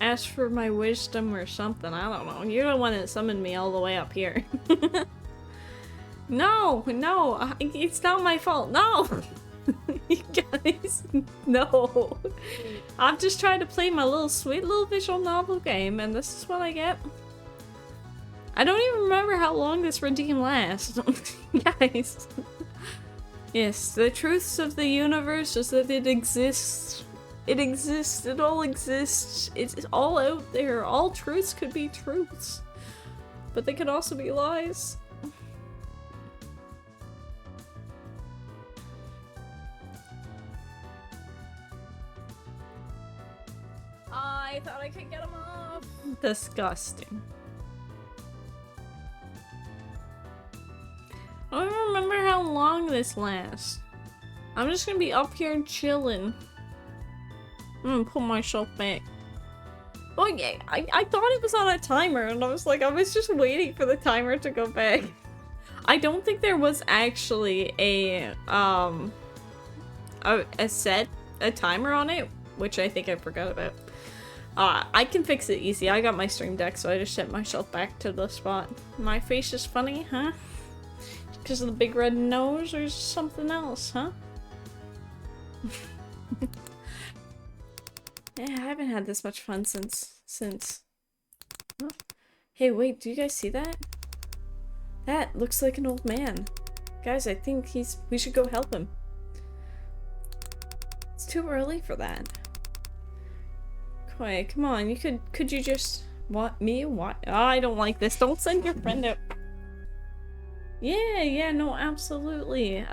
ask for my wisdom or something. I don't know. You're the one that summoned me all the way up here. No, it's not my fault. No, you guys, no. I'm just trying to play my little sweet little visual novel game, and this is what I get. I don't even remember how long this redeem lasts. Guys. Yes, the truths of the universe is that it exists. It exists. It all exists. It's all out there. All truths could be truths. But they could also be lies. I thought I could get them off. Disgusting. I don't remember how long this lasts. I'm just gonna be up here chilling. I'm gonna put myself back. Oh yeah, I thought it was on a timer and I was just waiting for the timer to go back. I don't think there was actually a timer on it, which I think I forgot about. I can fix it easy. I got my stream deck, so I just set myself back to the spot. My face is funny, huh? Because of the big red nose or something else, huh? Yeah, I haven't had this much fun since. Huh? Hey, wait, do you guys see that? That looks like an old man. Guys, I think we should go help him. It's too early for that. Quiet, come on, could you just... What, me? What? Oh, I don't like this. Don't send your friend out. Yeah, no, absolutely.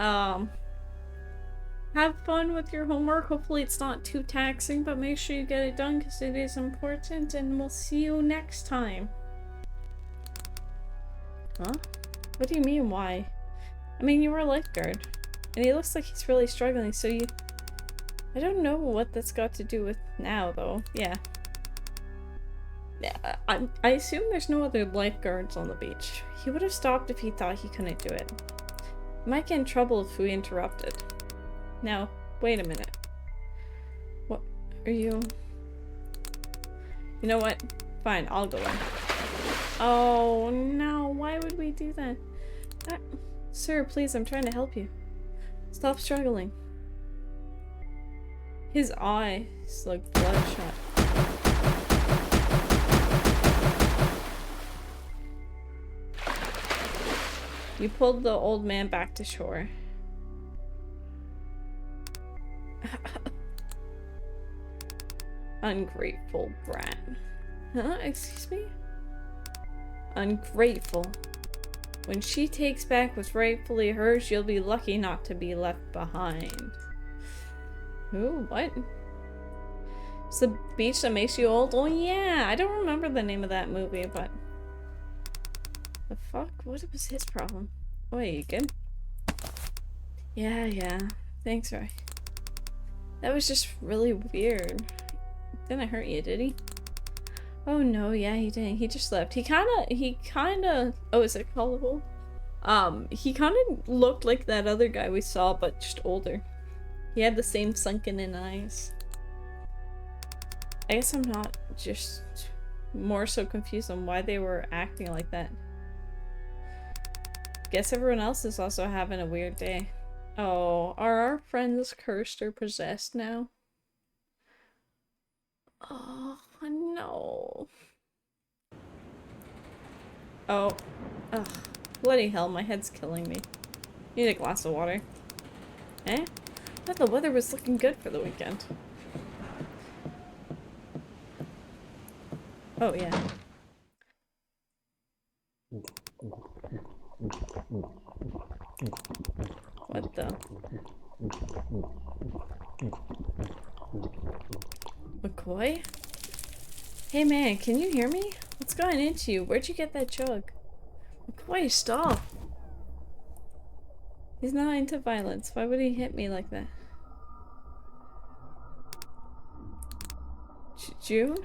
Have fun with your homework. Hopefully it's not too taxing, but make sure you get it done because it is important, and we'll see you next time. Huh? What do you mean, why? I mean, you were a lifeguard, and he looks like he's really struggling, so you... I don't know what that's got to do with now, though. Yeah. I assume there's no other lifeguards on the beach. He would have stopped if he thought he couldn't do it. We might get in trouble if we interrupted. Now, wait a minute. What? Are you... You know what? Fine, I'll go in. Oh no, why would we do that? Sir, please, I'm trying to help you. Stop struggling. His eye is like bloodshot. You pulled the old man back to shore. Ungrateful brat. Huh? Excuse me? Ungrateful. When she takes back what's rightfully hers, you'll be lucky not to be left behind. Ooh, what? It's the beach that makes you old? Oh yeah, I don't remember the name of that movie, but... The fuck? What was his problem? Wait, you good? Yeah. Thanks, Roy. That was just really weird. Didn't hurt you, did he? Oh no, yeah, he didn't. He just left. He kinda... Oh, is it callable? He kinda looked like that other guy we saw, but just older. He had the same sunken in eyes. I guess I'm not just more so confused on why they were acting like that. Guess everyone else is also having a weird day. Oh, are our friends cursed or possessed now? Oh, no. Oh. Ugh. Bloody hell, my head's killing me. Need a glass of water. Eh? I thought the weather was looking good for the weekend. Oh, yeah. What the? McCoy? Hey man, can you hear me? What's going into you? Where'd you get that jug? McCoy, stop! He's not into violence. Why would he hit me like that? June?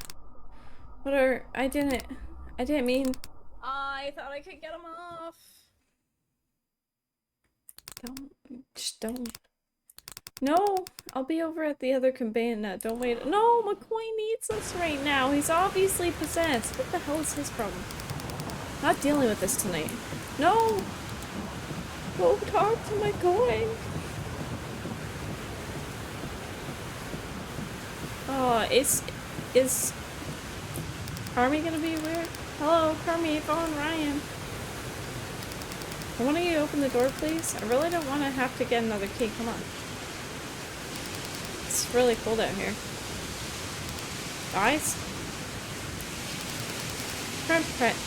What are... I didn't mean... I thought I could get him off. Just don't. No! I'll be over at the other cabana. Don't wait. No! McCoy needs us right now. He's obviously possessed. What the hell is his problem? Not dealing with this tonight. No! Go talk to McCoy. Oh, is Carmi gonna be weird? Hello, Carmi, phone Ryan. Why don't you open the door, please? I really don't want to have to get another key. Come on. It's really cold out here. Guys?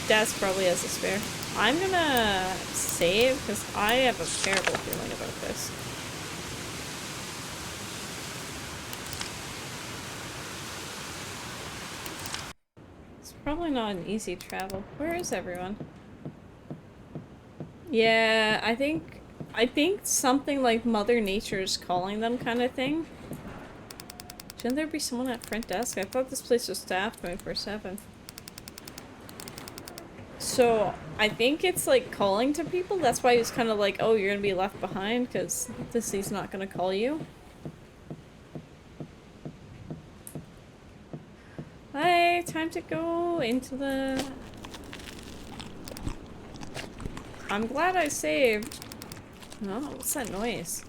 Dad's probably has a spare. I'm gonna save because I have a terrible feeling about this. It's probably not an easy travel. Where is everyone? Yeah, I think something like Mother Nature's calling them kind of thing. Shouldn't there be someone at front desk? I thought this place was staffed 24/7. So, I think it's like calling to people. That's why he's kind of like, oh, you're gonna be left behind because he's not gonna call you. Hi, time to go into the... I'm glad I saved. Oh, what's that noise?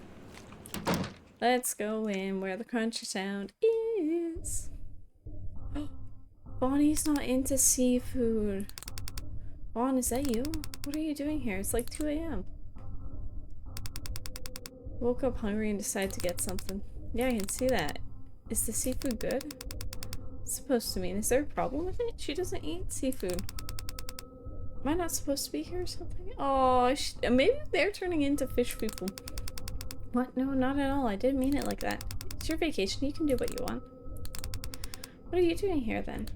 Let's go in where the crunchy sound is. Bonnie's not into seafood. Bon, is that you? What are you doing here? It's like 2 AM. Woke up hungry and decided to get something. Yeah, I can see that. Is the seafood good? It's supposed to mean. Is there a problem with it? She doesn't eat seafood. Am I not supposed to be here or something? Oh, maybe they're turning into fish people. What? No, not at all. I didn't mean it like that. It's your vacation. You can do what you want. What are you doing here then?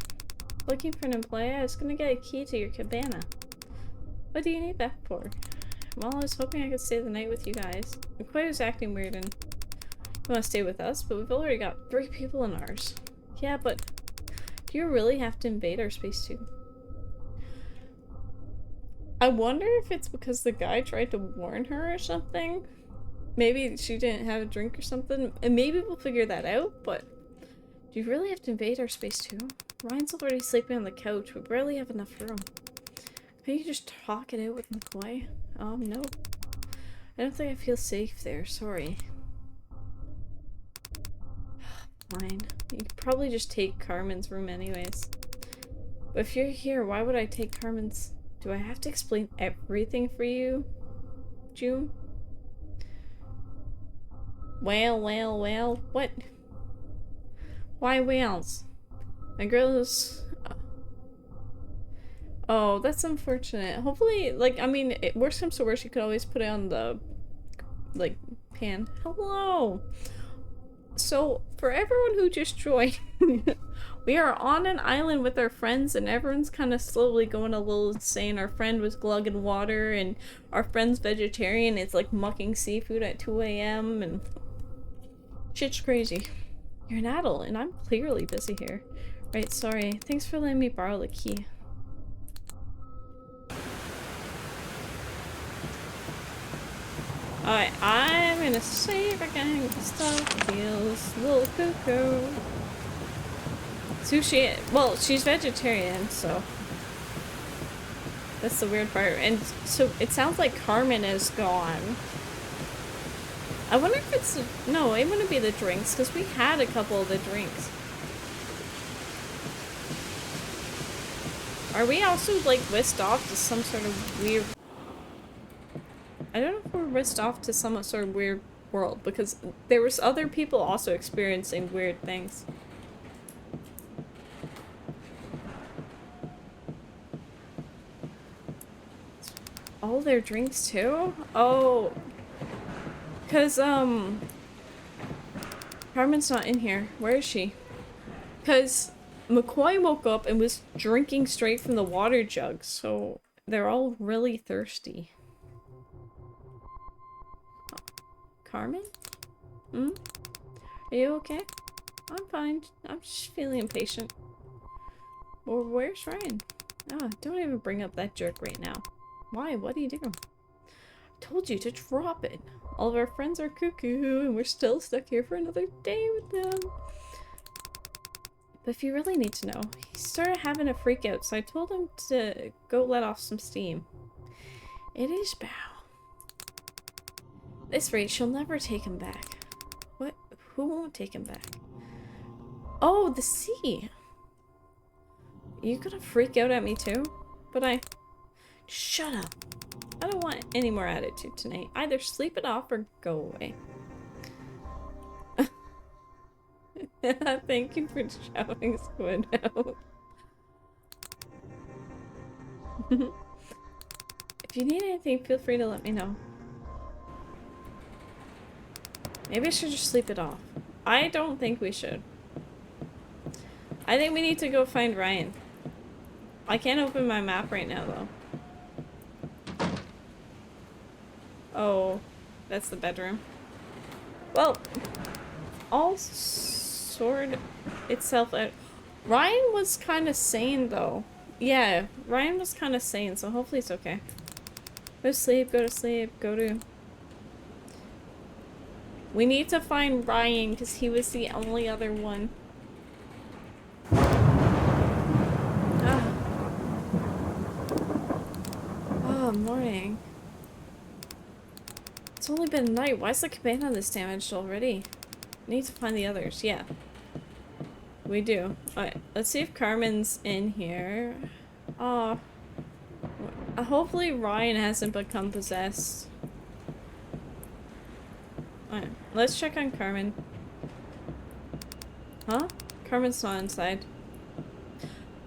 Looking for an employee? I was gonna get a key to your cabana. What do you need that for? Well, I was hoping I could stay the night with you guys. McCoy was acting weird and you want to stay with us, but we've already got 3 people in ours. Yeah, but do you really have to invade our space too? I wonder if it's because the guy tried to warn her or something. Maybe she didn't have a drink or something. And maybe we'll figure that out, but Do you really have to invade our space too? Ryan's already sleeping on the couch. We barely have enough room. Can you just talk it out with McCoy? No. I don't think I feel safe there. Sorry. Fine. You could probably just take Carmen's room anyways. But if you're here, why would I take Carmen's? Do I have to explain everything for you, June? Well. What? Why whales? My girl is... Oh, that's unfortunate. Hopefully, like, I mean, worst comes to worst, you could always put it on the, like, pan. Hello! So, for everyone who just joined, we are on an island with our friends and everyone's kind of slowly going a little insane. Our friend was glugging water and our friend's vegetarian. It's like mucking seafood at 2 a.m. and shit's crazy. You're an adult and I'm clearly busy here. Right, sorry. Thanks for letting me borrow the key. Alright, I'm gonna save again. Stuff feels a little cuckoo. Sushi, well, she's vegetarian, so that's the weird part. And so it sounds like Carmen is gone. I wonder if it's, no, it wouldn't be the drinks, because we had a couple of the drinks. Are we also, like, whisked off to some sort of weird... I don't know if we're whisked off to some sort of weird world, because there was other people also experiencing weird things. All their drinks too? Oh. Cause, Carmen's not in here. Where is she? Cause McCoy woke up and was drinking straight from the water jug, so they're all really thirsty. Carmen? Hmm? Are you okay? I'm fine. I'm just feeling impatient. Well, where's Ryan? Ah, don't even bring up that jerk right now. Why? What do you do? I told you to drop it. All of our friends are cuckoo and we're still stuck here for another day with them. But if you really need to know, he started having a freak out, so I told him to go let off some steam. It is Bow. At this rate, she'll never take him back. What? Who won't take him back? Oh, the sea! You gonna freak out at me too? But shut up. I don't want any more attitude tonight. Either sleep it off or go away. Thank you for shouting Squid out. If you need anything, feel free to let me know. Maybe I should just sleep it off. I don't think we should. I think we need to go find Ryan. I can't open my map right now, though. Oh, that's the bedroom. Well, I'll sort itself out. Ryan was kind of sane, though. Yeah, Ryan was kind of sane, so hopefully it's okay. Go to sleep, go to... We need to find Ryan, because he was the only other one. Ah. Oh, morning. It's only been a night. Why is the cabana this damaged already? Need to find the others. Yeah. We do. Alright, let's see if Carmen's in here. Hopefully Ryan hasn't become possessed. Alright, let's check on Carmen. Huh? Carmen's not inside.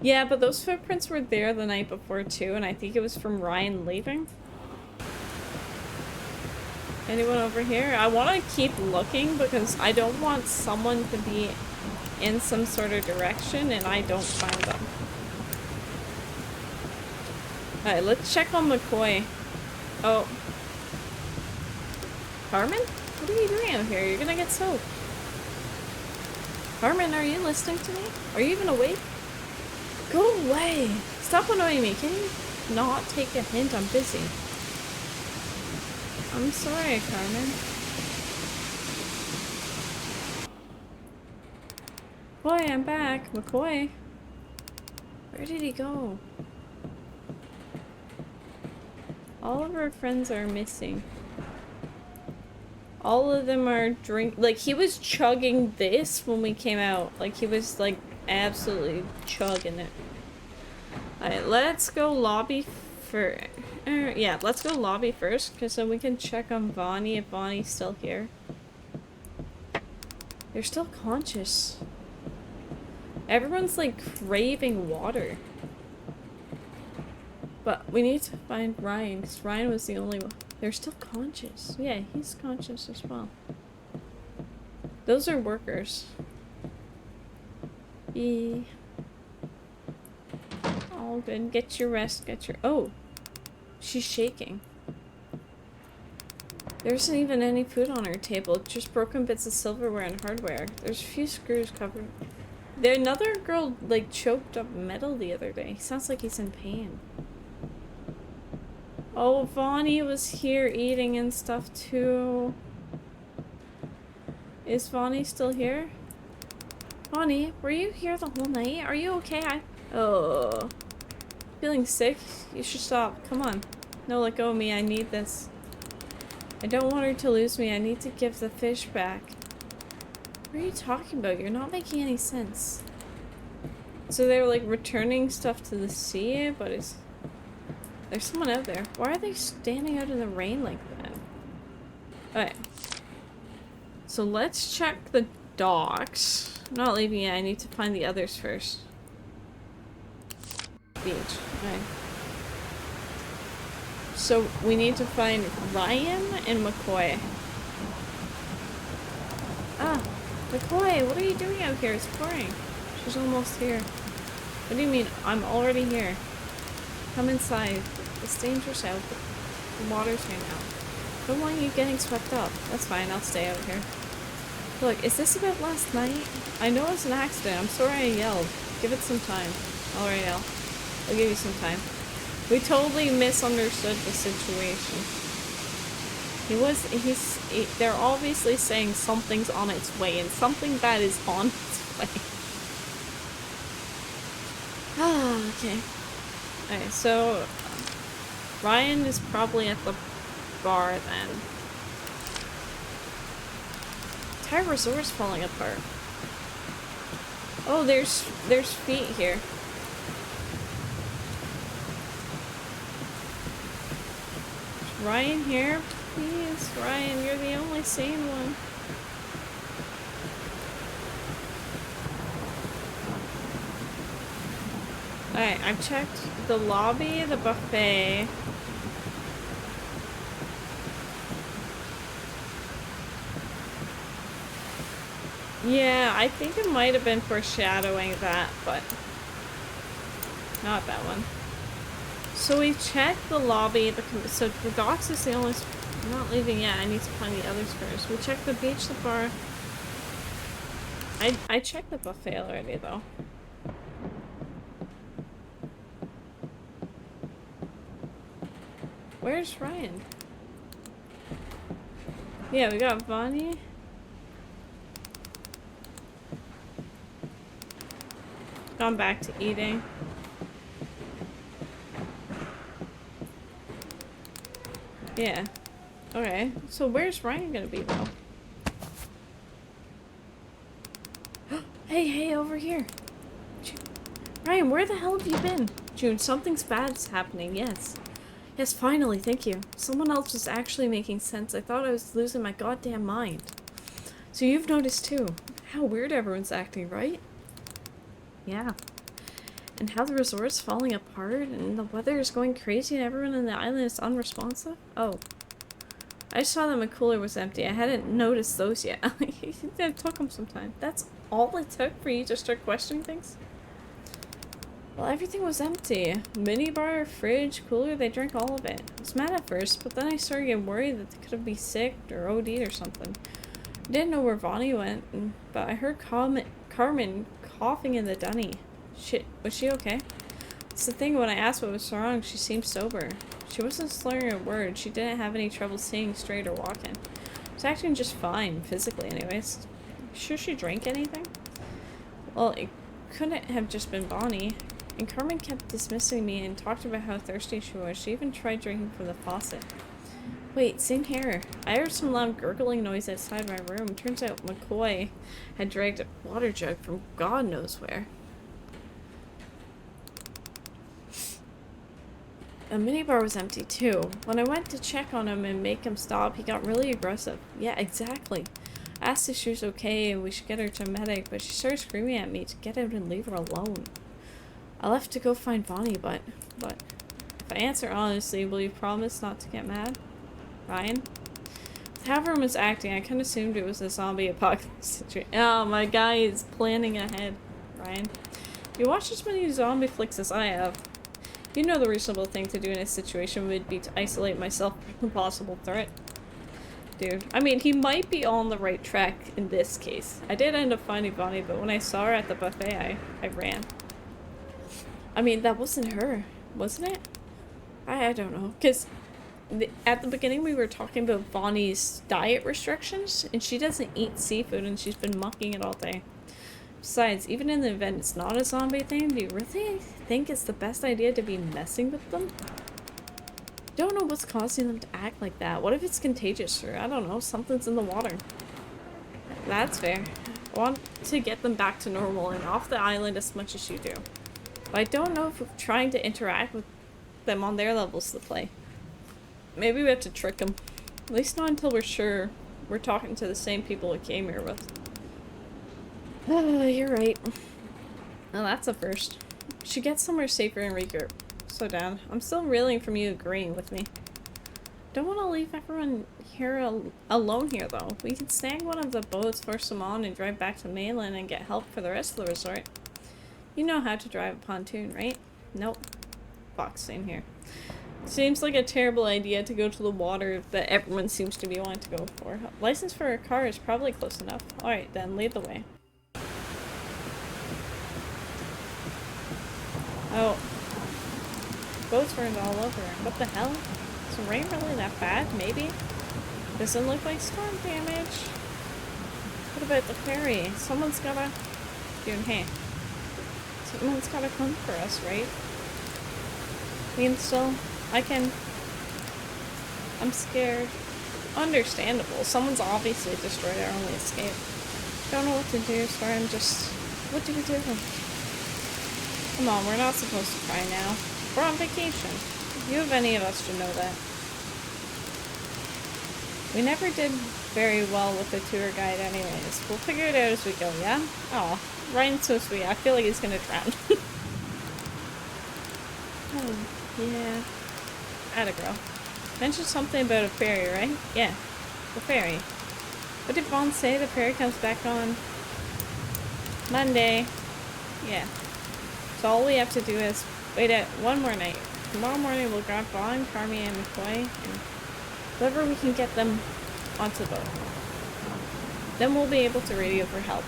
Yeah, but those footprints were there the night before too, and I think it was from Ryan leaving. Anyone over here? I want to keep looking because I don't want someone to be in some sort of direction and I don't find them. Alright, let's check on McCoy. Oh. Carmen? What are you doing out here? You're gonna get soaked. Carmen, are you listening to me? Are you even awake? Go away! Stop annoying me. Can you not take a hint? I'm busy. I'm sorry, Carmen. McCoy, I'm back. McCoy. Where did he go? All of our friends are missing. All of them are like, he was chugging this when we came out. Like, he was, like, absolutely chugging it. Alright, let's go lobby for... yeah, let's go lobby first, because then we can check on Vonnie if Vonnie's still here. They're still conscious. Everyone's, like, craving water. But we need to find Ryan, because Ryan was the only one. They're still conscious. Yeah, he's conscious as well. Those are workers. All good. Get your rest. Get your... Oh! She's shaking. There isn't even any food on her table. Just broken bits of silverware and hardware. There's a few screws covered. Another girl, like, choked up metal the other day. He sounds like he's in pain. Oh, Vonnie was here eating and stuff too. Is Vonnie still here? Vonnie, were you here the whole night? Are you okay? Oh. Feeling sick? You should stop. Come on. No, let go of me. I need this. I don't want her to lose me. I need to give the fish back. What are you talking about? You're not making any sense. So they're like returning stuff to the sea, but there's someone out there. Why are they standing out in the rain like that? Alright. So let's check the docks. I'm not leaving yet. I need to find the others first. Beach. Okay. So we need to find Ryan and McCoy. Ah, McCoy, what are you doing out here? It's pouring. She's almost here. What do you mean? I'm already here. Come inside. It's dangerous out. The water's here now. Don't want you getting swept up. That's fine. I'll stay out here. Look, is this about last night? I know it's an accident. I'm sorry I yelled. Give it some time. Alright, I'll give you some time. We totally misunderstood the situation. They're obviously saying something's on its way, and something bad is on its way. Ah, okay. Alright, so Ryan is probably at the bar then. Entire resort's falling apart. Oh, there's feet here. Is Ryan here? Please, Ryan, you're the only sane one. Alright, I've checked the lobby, the buffet. Yeah, I think it might have been foreshadowing that, but not that one. So we checked the lobby, so the docks is the only... I'm not leaving yet, I need to find the others first. We checked the beach, the bar. I checked the buffet already, though. Where's Ryan? Yeah, we got Vonnie. Gone back to eating. Yeah. Okay. So where's Ryan gonna be though? Hey, over here. Ryan, where the hell have you been? June, something's bad's happening, yes. Yes, finally, thank you. Someone else was actually making sense. I thought I was losing my goddamn mind. So you've noticed too. How weird everyone's acting, right? Yeah. And how the resort's falling apart and the weather is going crazy and everyone on the island is unresponsive? Oh. I just saw that my cooler was empty. I hadn't noticed those yet. It took them some time. That's all it took for you to start questioning things? Well, everything was empty. Minibar, fridge, cooler, they drank all of it. I was mad at first, but then I started getting worried that they could be sick or OD'd or something. I didn't know where Vonnie went, but I heard Carmen coughing in the dunny. Shit, was she okay? It's the thing, when I asked what was wrong, she seemed sober. She wasn't slurring a word. She didn't have any trouble seeing straight or walking. She was acting just fine, physically anyways. Sure she drank anything? Well, it couldn't have just been Bonnie. And Carmen kept dismissing me and talked about how thirsty she was. She even tried drinking from the faucet. Wait, same here. I heard some loud gurgling noise outside my room. Turns out McCoy had dragged a water jug from God knows where. The minibar was empty too. When I went to check on him and make him stop, he got really aggressive. Yeah, exactly. I asked if she was okay and we should get her to a medic, but she started screaming at me to get out and leave her alone. I left to go find Bonnie, but if I answer honestly, will you promise not to get mad? Ryan? With how everyone was acting, I kind of assumed it was a zombie apocalypse situation. Oh, my guy is planning ahead. Ryan? You watch as many zombie flicks as I have. You know the reasonable thing to do in a situation would be to isolate myself from a possible threat. Dude, I mean, he might be on the right track in this case. I did end up finding Bonnie, but when I saw her at the buffet, I ran. I mean, that wasn't her, wasn't it? I don't know, because at the beginning we were talking about Bonnie's diet restrictions, and she doesn't eat seafood, and she's been mucking it all day. Besides, even in the event it's not a zombie thing, do you really think it's the best idea to be messing with them? Don't know what's causing them to act like that. What if it's contagious, or I don't know, something's in the water? That's fair. I want to get them back to normal and off the island as much as you do. But I don't know if we're trying to interact with them on their levels to play. Maybe we have to trick them. At least not until we're sure we're talking to the same people we came here with. You're right. Well, that's a first. We should get somewhere safer and regroup. Slow down. I'm still reeling from you agreeing with me. Don't want to leave everyone here alone here, though. We can snag one of the boats, force them on, and drive back to mainland and get help for the rest of the resort. You know how to drive a pontoon, right? Nope. Fuck, same here. Seems like a terrible idea to go to the water that everyone seems to be wanting to go for. License for a car is probably close enough. Alright then, lead the way. Oh. Boats burned all over. What the hell? Is the rain really that bad? Maybe? Doesn't look like storm damage. What about the ferry? Someone's gotta... Dude, hey. Someone's gotta come for us, right? I'm scared. Understandable. Someone's obviously destroyed our only escape. Don't know what to do, so I'm just... What do we do? Come on, we're not supposed to cry now. We're on vacation. You of any of us should know that. We never did very well with the tour guide anyways. We'll figure it out as we go, yeah? Aw, Ryan's so sweet. I feel like he's gonna drown. Oh, yeah. Atta girl. Mentioned something about a ferry, right? Yeah, the ferry. What did Vaughn say? The ferry comes back on Monday. Yeah. So all we have to do is wait at one more night. Tomorrow morning we'll grab Vaughn, Carmi, and McCoy, and whoever we can get them onto the boat. Then we'll be able to radio for help.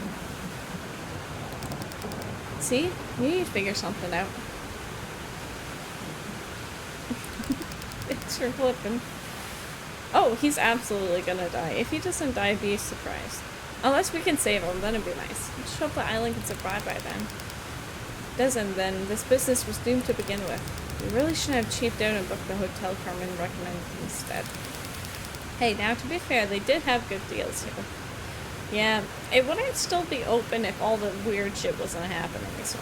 See? You need to figure something out. It's for flipping. Oh, he's absolutely gonna die. If he doesn't die, be surprised. Unless we can save him, then it'd be nice. Just hope the island can survive by then. Doesn't, then this business was doomed to begin with. We really shouldn't have cheaped out and booked the hotel Carmen recommended instead. Hey, now to be fair, they did have good deals here. Yeah, it wouldn't still be open if all the weird shit wasn't happening, so...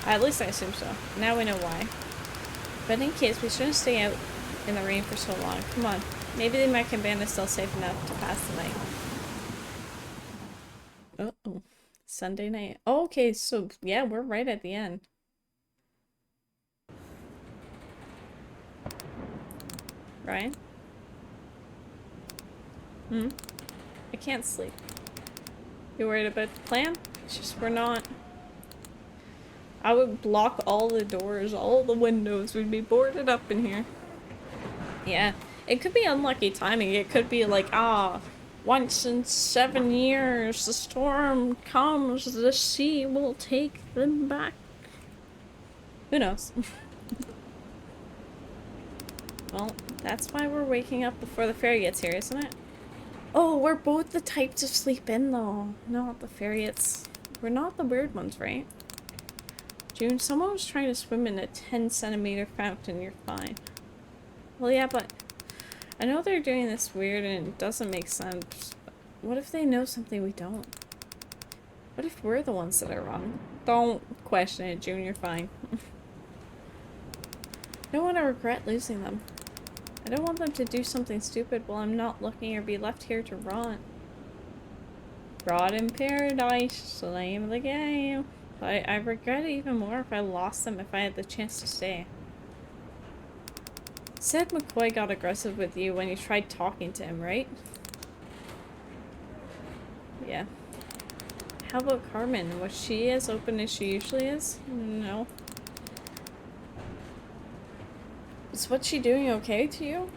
At least I assume so. Now we know why. But in case, we shouldn't stay out in the rain for so long. Come on. Maybe the American band is still safe enough to pass the night. Uh-oh. Sunday night. Oh, okay, so yeah, we're right at the end. Ryan? I can't sleep. You worried about the plan? It's just we're not. I would block all the doors, all the windows. We'd be boarded up in here. Yeah, it could be unlucky timing. It could be like, once in 7 years, the storm comes, the sea will take them back. Who knows? Well, that's why we're waking up before the ferry gets here, isn't it? Oh, we're both the type to sleep in, though. Not the ferry, it's We're not the weird ones, right? June, someone was trying to swim in a 10-centimeter fountain. You're fine. Well, yeah, but I know they're doing this weird and it doesn't make sense. But what if they know something we don't? What if we're the ones that are wrong? Don't question it, June. You're fine. I don't want to regret losing them. I don't want them to do something stupid while I'm not looking or be left here to rot. Rot in paradise, the name of the game. But I regret it even more if I lost them if I had the chance to stay. Said McCoy got aggressive with you when you tried talking to him, right? Yeah. How about Carmen? Was she as open as she usually is? No. Is what she doing okay to you?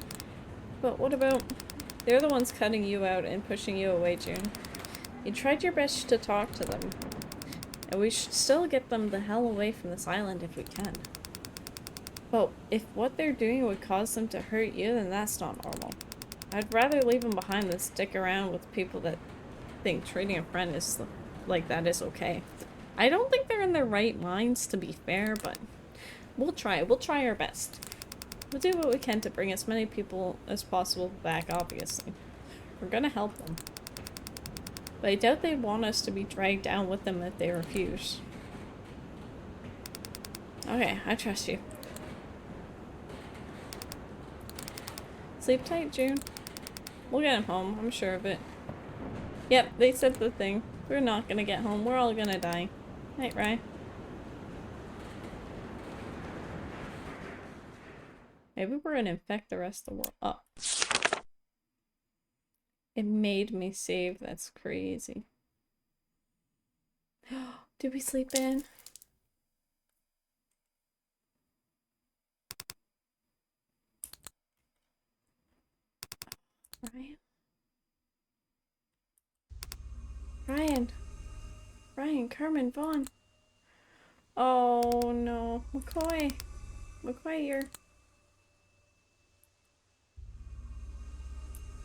But what about... They're the ones cutting you out and pushing you away, June. You tried your best to talk to them. And we should still get them the hell away from this island if we can. But if what they're doing would cause them to hurt you, then that's not normal. I'd rather leave them behind than stick around with people that think treating a friend is like that is okay. I don't think they're in their right minds, to be fair, but we'll try. We'll try our best. We'll do what we can to bring as many people as possible back, obviously. We're gonna help them. But I doubt they'd want us to be dragged down with them if they refuse. Okay, I trust you. Sleep tight, June. We'll get him home, I'm sure of it. Yep, they said the thing. We're not gonna get home. We're all gonna die. Night, Rye. Maybe we're gonna infect the rest of the world. Oh. It made me save. That's crazy. Did we sleep in? Ryan? Ryan! Ryan, Carmen, Vaughn! Oh no. McCoy! McCoy, you're...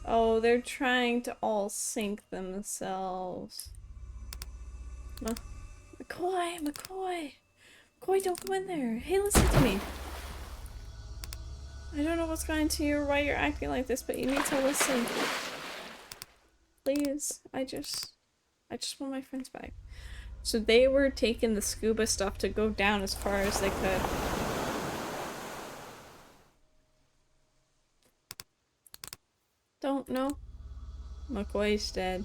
Oh, they're trying to all sink themselves. McCoy! McCoy! McCoy, don't go in there! Hey, listen to me! I don't know what's going to you or why you're acting like this, but you need to listen. Please. I just want my friends back. So they were taking the scuba stuff to go down as far as they could. Don't know. McCoy's dead.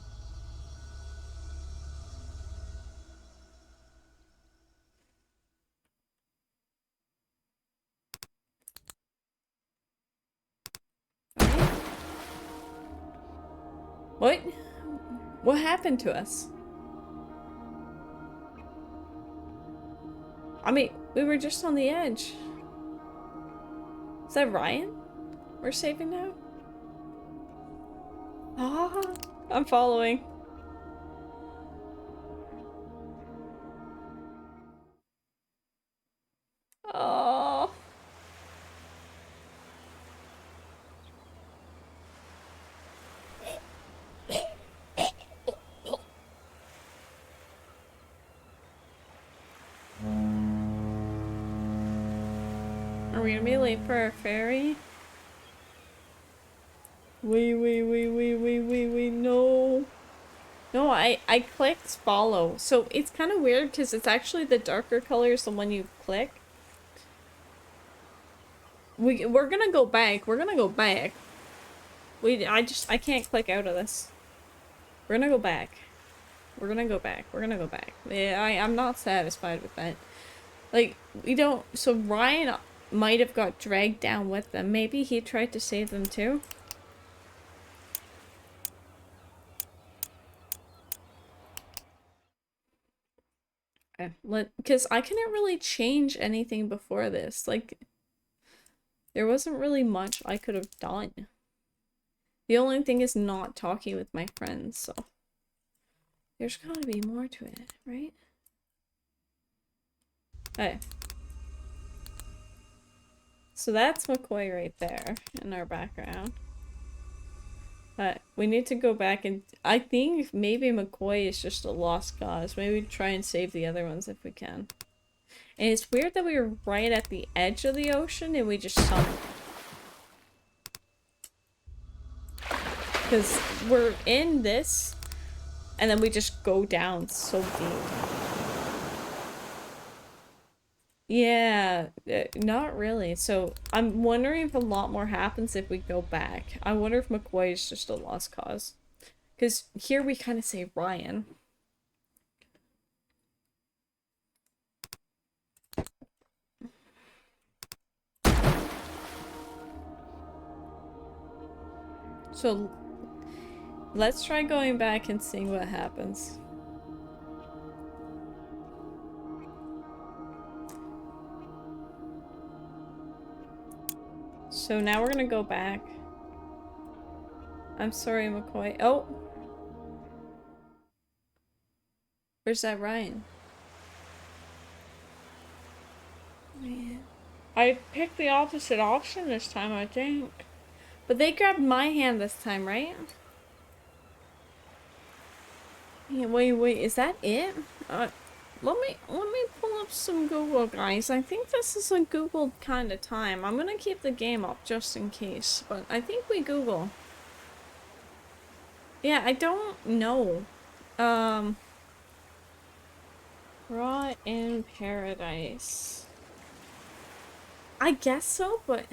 What? What happened to us? I mean, we were just on the edge. Is that Ryan we're saving now? Ah, I'm following. Oh. Are we gonna be late for our ferry? Wait, no. No, I clicked follow. So it's kind of weird because it's actually the darker color is the one you click. We're gonna go back. We're gonna go back. I can't click out of this. We're gonna go back. We're gonna go back. We're gonna go back. Yeah, I'm not satisfied with that. Like, we don't... So Ryan might have got dragged down with them. Maybe he tried to save them too? Okay, because I couldn't really change anything before this. Like, there wasn't really much I could have done. The only thing is not talking with my friends, so... There's gotta be more to it, right? Okay. So that's McCoy right there in our background. We need to go back and I think maybe McCoy is just a lost cause. Maybe try and save the other ones if we can. And it's weird that we were right at the edge of the ocean and we just sunk. Because we're in this and then we just go down so deep. Yeah, not really. So I'm wondering if a lot more happens if we go back. I wonder if McCoy is just a lost cause. Because here we kind of say Ryan. So let's try going back and seeing what happens. So now we're gonna go back. I'm sorry, McCoy. Oh! Where's that Ryan? Man. I picked the opposite option this time, I think. But they grabbed my hand this time, right? Yeah, wait, is that it? Let me pull up some Google, guys. I think this is a Google kind of time. I'm gonna keep the game up just in case, but I think we Google. Yeah, I don't know. Raw in Paradise. I guess so, but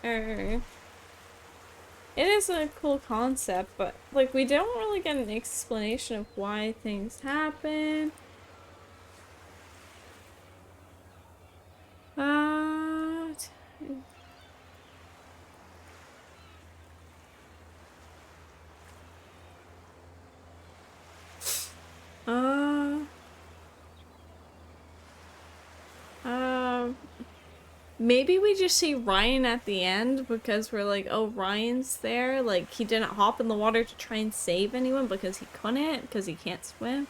it is a cool concept, but like we don't really get an explanation of why things happen. Uh, uh, um, maybe we just see Ryan at the end because we're like, oh, Ryan's there. Like, he didn't hop in the water to try and save anyone because he couldn't, because he can't swim.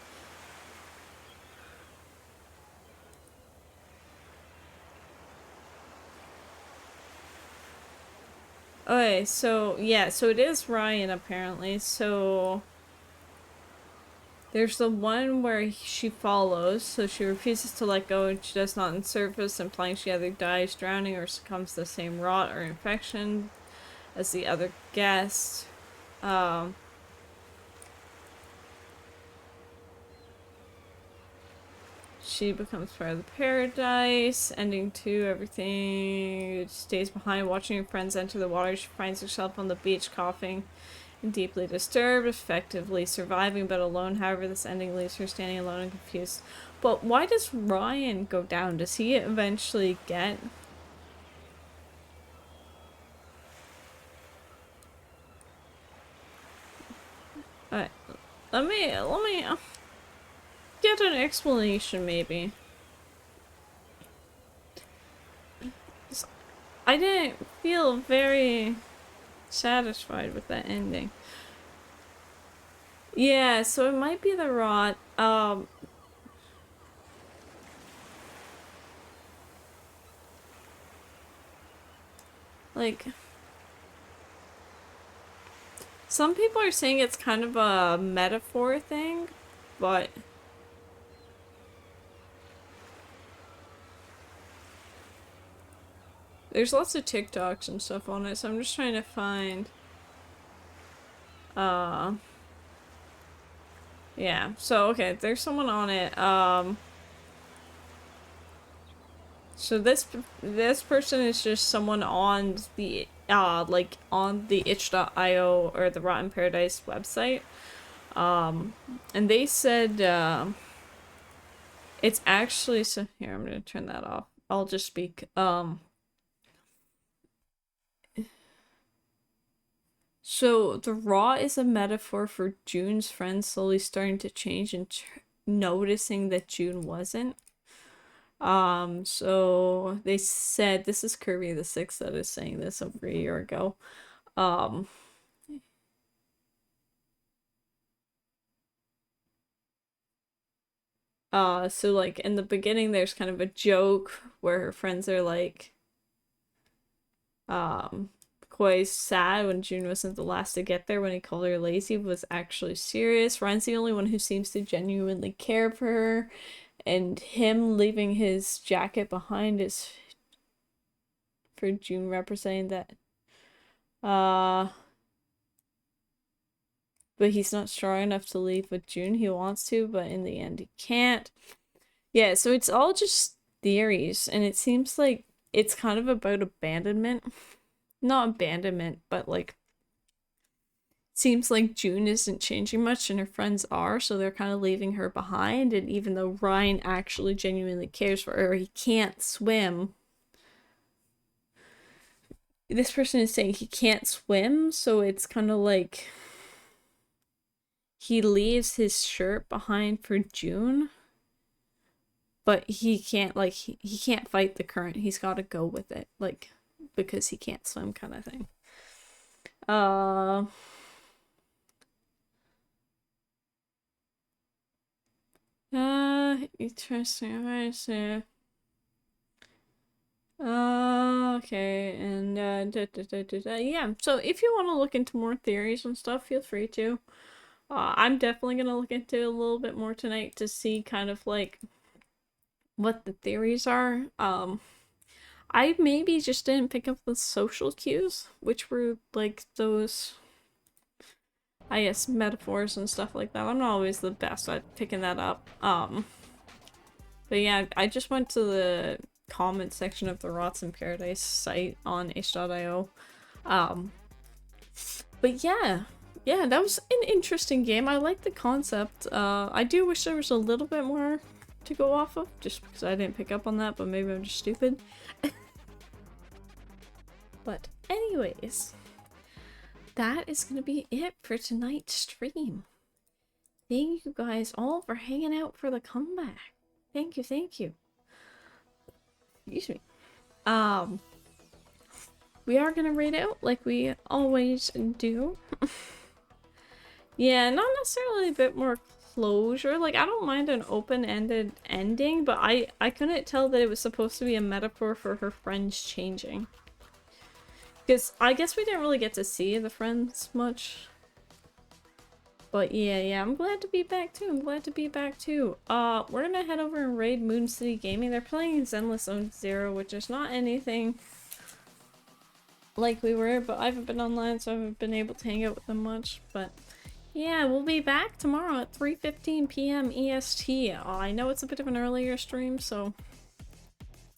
Okay, so, yeah, so it is Ryan, apparently. So, there's the one where she follows, so she refuses to let go and she does not on surface, implying she either dies drowning or succumbs to the same rot or infection as the other guest. She becomes part of the paradise. Ending 2, everything stays behind. Watching her friends enter the water, she finds herself on the beach coughing and deeply disturbed, effectively surviving but alone. However, this ending leaves her standing alone and confused. But why does Ryan go down? Does he eventually get... Alright, let me get an explanation, maybe. I didn't feel very satisfied with that ending. Yeah, so it might be the rot. Like, some people are saying it's kind of a metaphor thing, but there's lots of TikToks and stuff on it, so I'm just trying to find, yeah, so, okay, there's someone on it, so this person is just someone on the, like, on the itch.io or the Rotten Paradise website, and they said, it's actually, so, here, I'm gonna turn that off, I'll just speak, so the raw is a metaphor for June's friends slowly starting to change and noticing that June wasn't. So they said, this is Kirby the Sixth that is saying this over a year ago. So like in the beginning there's kind of a joke where her friends are like, Koi's sad when June wasn't the last to get there when he called her lazy was actually serious. Ryan's the only one who seems to genuinely care for her, and him leaving his jacket behind is for June representing that. But he's not strong enough to leave with June. He wants to, but in the end he can't. Yeah, so it's all just theories, and it seems like it's kind of about abandonment. Not abandonment, but like seems like June isn't changing much and her friends are, so they're kind of leaving her behind. And even though Ryan actually genuinely cares for her, he can't swim. This person is saying he can't swim, so it's kind of like he leaves his shirt behind for June, but he can't like he can't fight the current. He's got to go with it, like because he can't swim, kind of thing. Interesting. I see. Okay, and yeah. So if you want to look into more theories and stuff, feel free to. I'm definitely gonna look into it a little bit more tonight to see kind of like what the theories are. I maybe just didn't pick up the social cues, which were like those, I guess, metaphors and stuff like that. I'm not always the best at picking that up. But yeah, I just went to the comment section of the Rots in Paradise site on itch.io. But yeah, that was an interesting game. I like the concept. I do wish there was a little bit more to go off of, just because I didn't pick up on that, but maybe I'm just stupid. But anyways, that is gonna be it for tonight's stream. Thank you guys all for hanging out for the comeback. Thank you, thank you. Excuse me. We are gonna read out like we always do. Yeah, not necessarily a bit more closure. Like, I don't mind an open-ended ending, but I couldn't tell that it was supposed to be a metaphor for her friends changing. Because I guess we didn't really get to see the friends much. But yeah, I'm glad to be back too. We're gonna head over and raid Moon City Gaming. They're playing Zenless Zone Zero, which is not anything like we were, but I haven't been online, so I haven't been able to hang out with them much. But yeah, we'll be back tomorrow at 3:15 p.m. EST. I know it's a bit of an earlier stream, so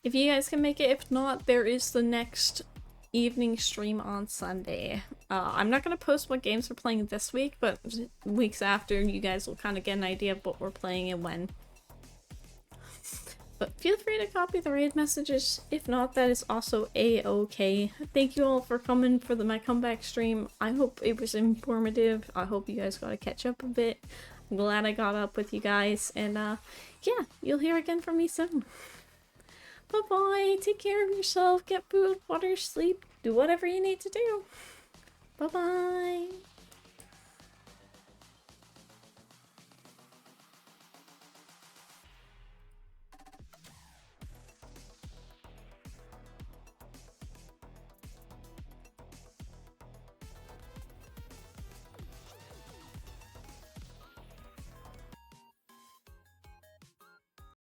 if you guys can make it, if not, there is the next evening stream on Sunday. I'm not going to post what games we're playing this week, but weeks after, you guys will kind of get an idea of what we're playing and when. But feel free to copy the raid messages. If not, that is also a-okay. Thank you all for coming for my comeback stream. I hope it was informative. I hope you guys got to catch up a bit. I'm glad I got up with you guys. And yeah, you'll hear again from me soon. Bye-bye. Take care of yourself. Get food, water, sleep. Do whatever you need to do. Bye-bye.